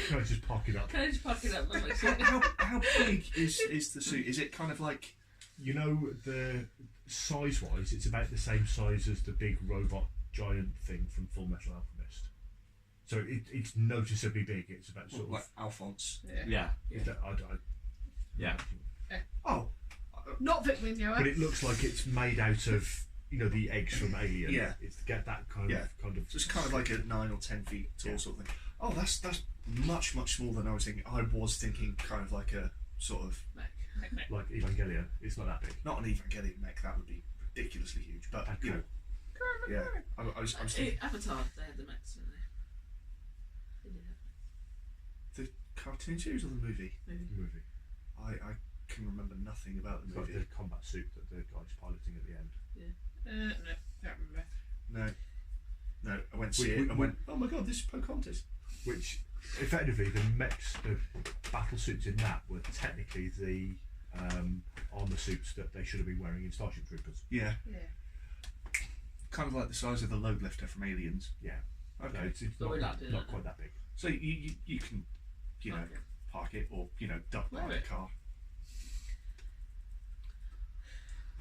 Can I just park it up? Can I just park it up? I'm like, How big is the suit? Is it kind of like... You know, the size-wise, it's about the same size as the big robot giant thing from Full Metal Alchemist. So it's noticeably big. It's about sort like of... Alphonse? Yeah. Yeah. Oh, Not Vic Mignogna. But it looks like it's made out of, you know, the eggs from Alien. Yeah. It's to get that kind Yeah. of... so it's kind of like a 9 or 10 feet tall Yeah. sort of thing. Oh, that's much, much smaller than I was thinking. I was thinking kind of like a sort of... Like Evangelion. It's not that big. Not an Evangelion mech, that would be ridiculously huge. But, you know, yeah. I was thinking... Avatar, they had the mechs, didn't they? They did have The cartoon series or the movie? mechs. The movie. I can remember nothing about the It's like movie. the combat suit that the guy's piloting at the end. No, don't remember. No, I went to see We- it we- and went, oh my god, this is Pocahontas. Which, effectively, the mechs, the battle suits in that were technically the armour suits that they should have been wearing in Starship Troopers. Yeah, Yeah. kind of like the size of the load lifter from Aliens. Yeah. Okay. So it's But we're not, not doing not that. quite that big. So you can, you know, Okay. park it or, you know, duck Where behind it? the car.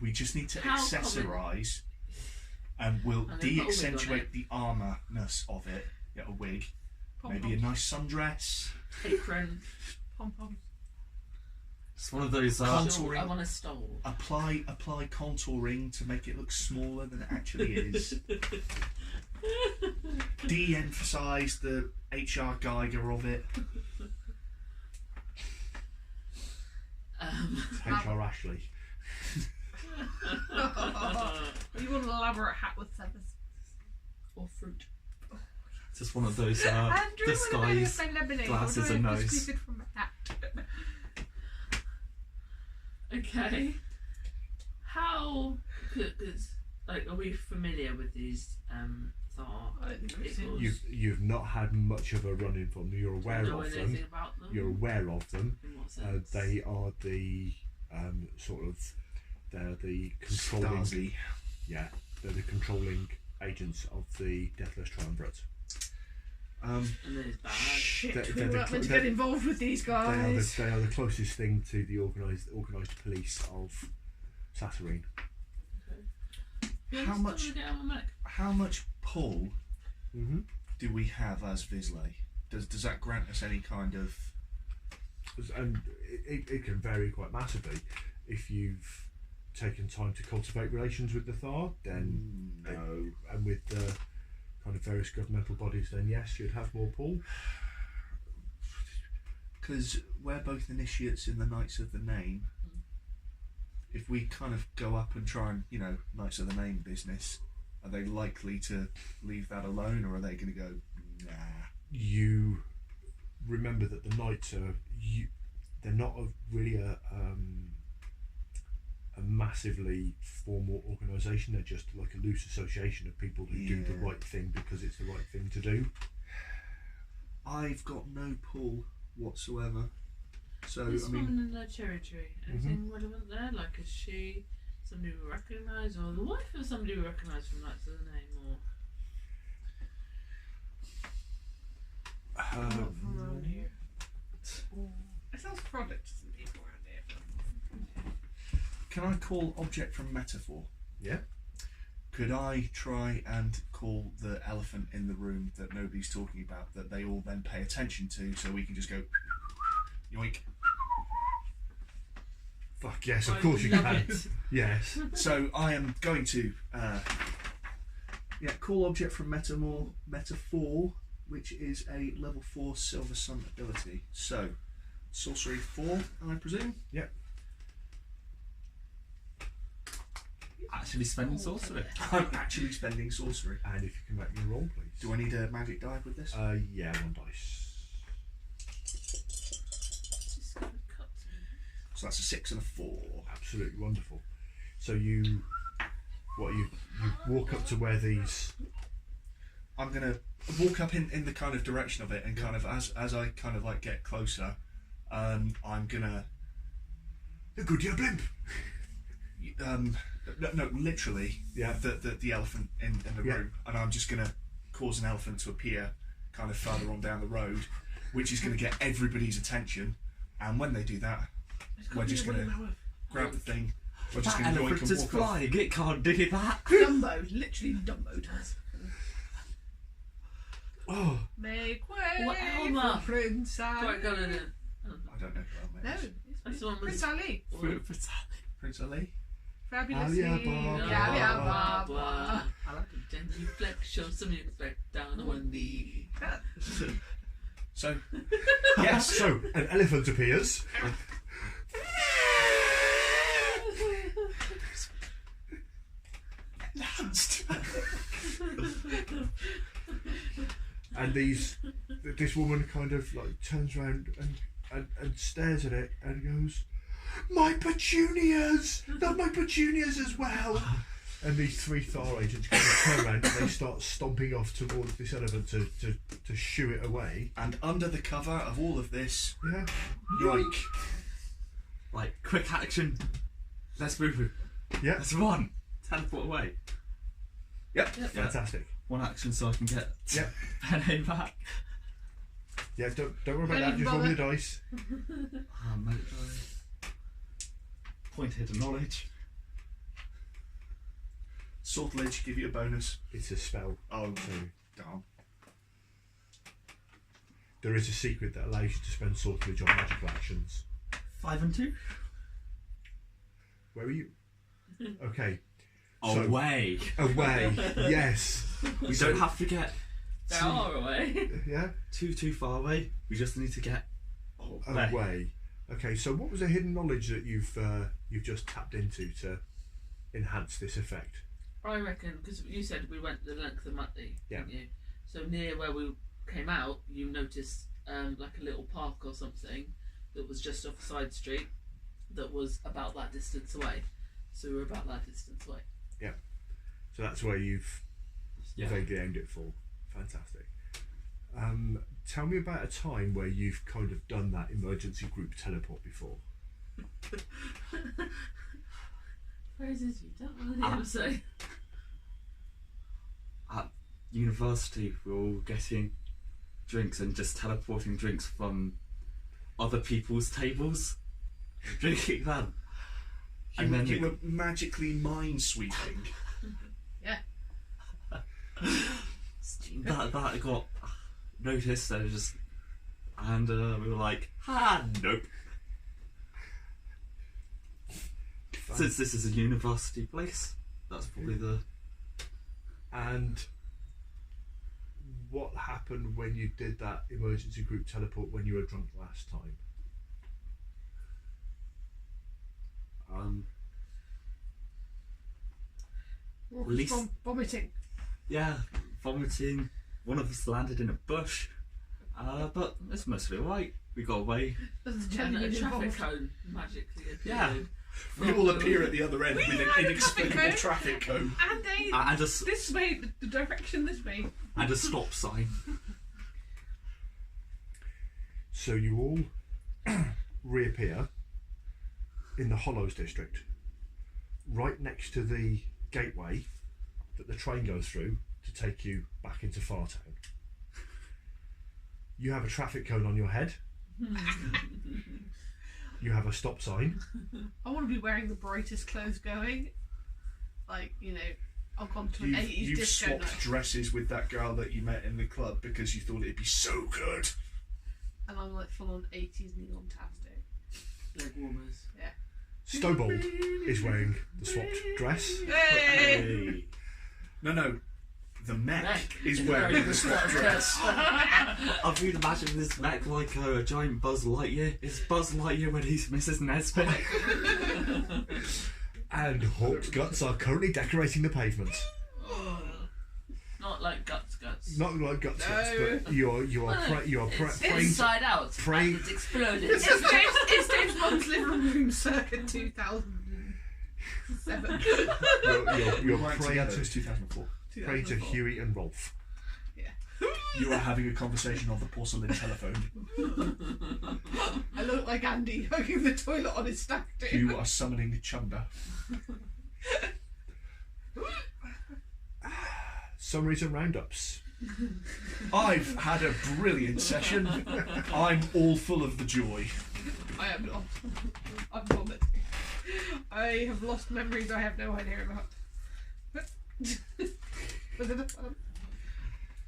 We just need to How accessorise and we'll And then put a wig on de-accentuate it. the armour-ness of it. Get a wig, maybe a Pom-poms. nice sundress. Apron. Pom-poms. It's one of those. Contouring. I want a stole. Apply contouring to make it look smaller than it actually is. De-emphasise the HR Geiger of it. H.R. Ashley. You want an elaborate hat with feathers. Or fruit. Just one of those I'm doing one of those disguise. by lemonade. glasses What do I and have to nose. squeeze it from my hat? Okay. How? Because like, are we familiar with these Thar I don't think we've seen vehicles? You've not had much of a run-in from them. You're aware know of anything them. about them? You're aware of them. In what sense? They are the sort of... They're the controlling... Stasi. Yeah. They're the controlling agents of the Deathless Triumvirate. And there's bad. Shit, They're- we they're weren't the- meant to they're- get involved with these They are, guys. they are the closest thing to the organised police of Satyrine. Okay. How much- Get out of my mech? How much pull Mm-hmm. do we have as Visley? Does that grant us any kind of... And it can vary quite massively. If you've taken time to cultivate relations with the Thar, then no. and with the kind of various governmental bodies, then yes, you'd have more pull. Because we're both initiates in the Knights of the Name. If we kind of go up and try and, you know, Knights of the Name business, are they likely to leave that alone, or are they going to go, nah? You remember that the Knights are they're not really a massively formal organisation. They're just like a loose association of people who do the Yeah. right thing because it's the right thing to do. I've got no pull whatsoever. So, This I mean, woman in the cherry tree. Anything relevant there? Like, is she somebody we recognise, or the wife of somebody we recognise from Knights of the Name, or Not from around here. It sounds product to some people around here. can I call object from metaphor? Yeah. Could I try and call the elephant in the room that nobody's talking about, that they all then pay attention to, so we can just go yoink? Fuck yes, I of course you love can. it. Yes. So I am going to call object from metaphor, which is a level 4 Silver Sun ability. So, sorcery 4, I presume. Yep. Actually spending sorcery. I'm actually spending sorcery. And if you can make me a roll, please. Do I need a magic die with this? Yeah, 1 dice. Just gonna cut some. So that's a 6 and a 4. Absolutely wonderful. So you walk up to where these. I'm gonna walk up in the kind of direction of it, and kind of as I kind of like get closer, I'm gonna The Goodyear blimp. no, literally, Yeah. the elephant in the Yeah. room, and I'm just gonna cause an elephant to appear kind of further on down the road, which is gonna get everybody's attention. And when they do that, we're just gonna grab the thing. We're just That gonna go elephant and is walk off. flying. It can't do that. Dumbo, literally Dumbo does. Oh, Make way What, Elmer? for Prince Ali. Right, go on in. I don't know who No, that is. That's the one with Prince Ali. Prince Ali. Fabulous. Alibaba. Alibaba. I like it. Then you flex, show some respect down on one knee. So, yes. So an elephant appears. enhanced. And this woman kind of like turns around and stares at it and goes, "My petunias! Not my petunias as well!" And these 3 Thar agents kind of turn around and they start stomping off towards this elephant to shoo it away. And under the cover of all of this, Yeah. yoink. Like, quick action. Let's move. Yeah. Let's run. Teleport away. Yep. Yeah. Fantastic. One action so I can get Yeah. Penny back. Yeah, don't worry about Don't that, even just roll me the bother. dice. Magic die. Point hidden knowledge. Sortilege, give you a bonus. It's a spell. Oh, So darn. there is a secret that allows you to spend sortilege on magical actions. 5 and 2. Where are you? Okay. So- Away. Away. Yes. We don't have to get They are away. Yeah. too far away. We just need to get away. Away. Okay. So what was the hidden knowledge that you've just tapped into to enhance this effect? I reckon, because you said we went the length of Muttley, Yeah. didn't you? So near where we came out, you noticed like a little park or something that was just off a side street that was about that distance away. So we were about that distance away. So that's where you've Yeah. vaguely aimed it for. Fantastic. Tell me about a time where you've kind of done that emergency group teleport before. Phrases you don't want to hear them say. At university, we were all getting drinks and just teleporting drinks from other people's tables, drinking them. You, And then you were magically mind sweeping. that got noticed and we were like, nope. Since this is a university place, that's probably the. And what happened when you did that emergency group teleport when you were drunk last time? Release- Vomiting. Yeah, vomiting. One of us landed in a bush, but it's mostly alright. We got away. There's And jelly a in traffic involved. cone magically appeared. Yeah. We all appear at the other end We with an had a inexplicable traffic traffic cone. And And a this way, the direction this way. stop sign. So you all reappear in the Hollows district, right next to the gateway that the train goes through to take you back into Fartown. You have a traffic cone on your head. You have a stop sign. I want to be wearing the brightest clothes going. Like, you know, I've gone to an 80s You've disco swapped night. dresses with that girl that you met in the club because you thought it'd be so good. And I'm like full on 80s neon-tastic. Leg warmers. Stowbold is wearing the swapped dress. Hey! No, The mech Mech is is wearing wearing the the spot spot dress. I've been imagining this mech like a giant Buzz Lightyear. It's Buzz Lightyear when he's Mrs. Nesbit. And Hawk's guts are currently decorating the pavement. Not like guts. Not like guts, No. but you are It's praying. inside out. praying- And it's exploded. It's Dave's mum's living room circa 2007. You're Right praying together, to it's 2004. praying to 2004. Huey and Rolf. You are having a conversation on the porcelain telephone. I look like Andy hugging the toilet on his stag do. You are summoning Chunda. Summaries and roundups. I've had a brilliant session. I'm all full of the joy. I am not. I'm vomiting. I have lost memories I have no idea about.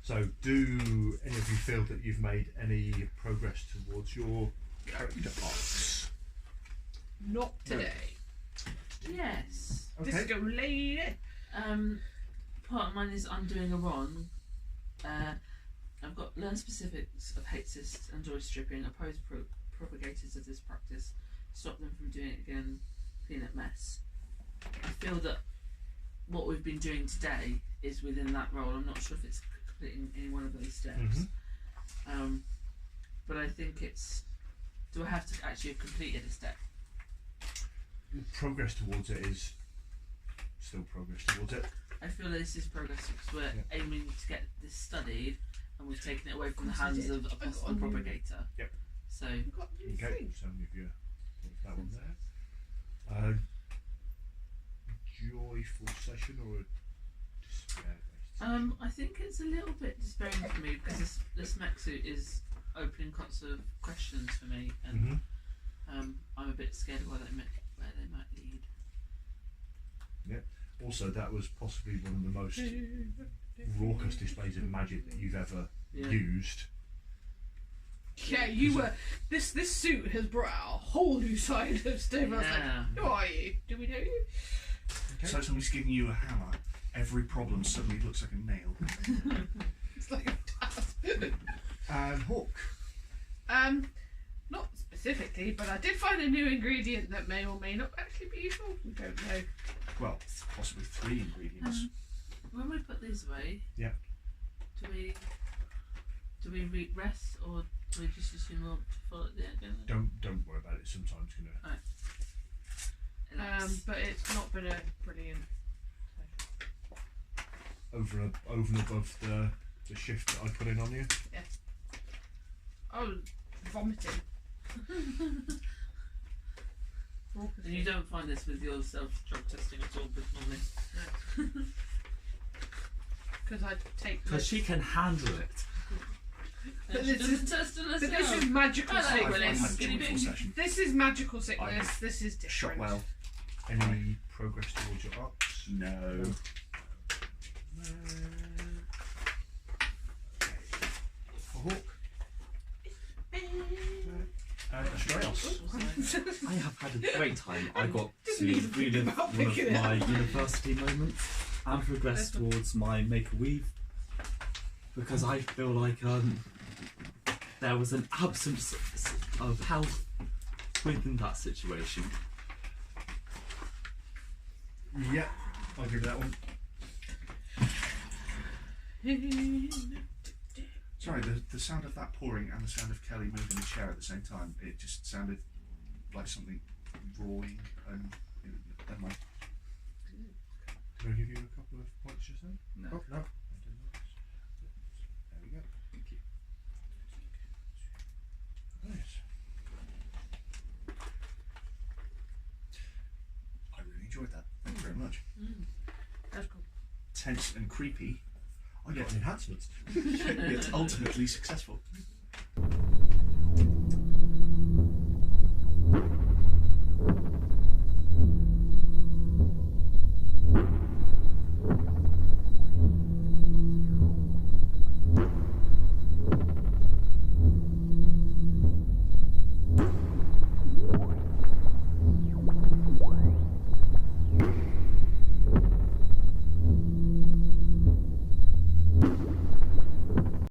So, do any of you feel that you've made any progress towards your character arcs? Not today. Yes. Okay. Disco lady. Part of mine is I'm doing a wrong. I've got learn specifics of hate cysts and joy stripping, oppose propagators of this practice, stop them from doing it again, clean up mess. I feel that what we've been doing today is within that role. I'm not sure if it's completing any one of those steps. But I think it's. Do I have to actually have completed a step? Progress towards it is still progress towards it. I feel this is progress because we're aiming to get this studied and we've taken it away from the Of course hands you of did. a possible propagator. Yep. So, You've got new Okay, things. so if you put that one there. Joyful session or a despair based? I think it's a little bit despairing for me because this mech suit is opening lots of questions for me, and I'm a bit scared of where they might lead. Also, that was possibly one of the most raucous displays of magic that you've ever used. Yeah, you were. This suit has brought out a whole new side of Steve. I was like, Yeah. who are you? Do we know you? Okay. So somebody's giving you a hammer. Every problem suddenly looks like a nail. It's like your dad. And Hawk. Not specifically, but I did find a new ingredient that may or may not actually be useful. We don't know. Well, possibly 3 ingredients. When we put these away, Yeah. do we rest or do we just assume we'll fall at the end? Don't worry about it. Sometimes gonna. But it's not been a brilliant. Over and above the shift that I put in on you. I was vomiting. And you don't find this with your self-drug testing at all, but normally. Because I take. Because she can handle it. But She this doesn't is- test on But this herself. is magical I like I've Willis. sickness. had a Guinea joyful pig. session. This is magical sickness. This is different. Shot well. Any progress towards your arcs? No. For Hawk. And Astraeus. I have had a great time. I got Didn't to even think relive about one of picking it my up. university moments and progress towards my make-a-weave because I feel like there was an absence of health within that situation. Yeah, I'll give you that one. Sorry, the sound of that pouring and the sound of Kelly moving the chair at the same time, it just sounded like something roaring and never mind. Did I give you a couple of points just then? No. Oh, no. I did not. There we go. Thank you. Nice. I really enjoyed that. Thank you very much. That's cool. Tense and creepy, I got enhancements. yet ultimately successful.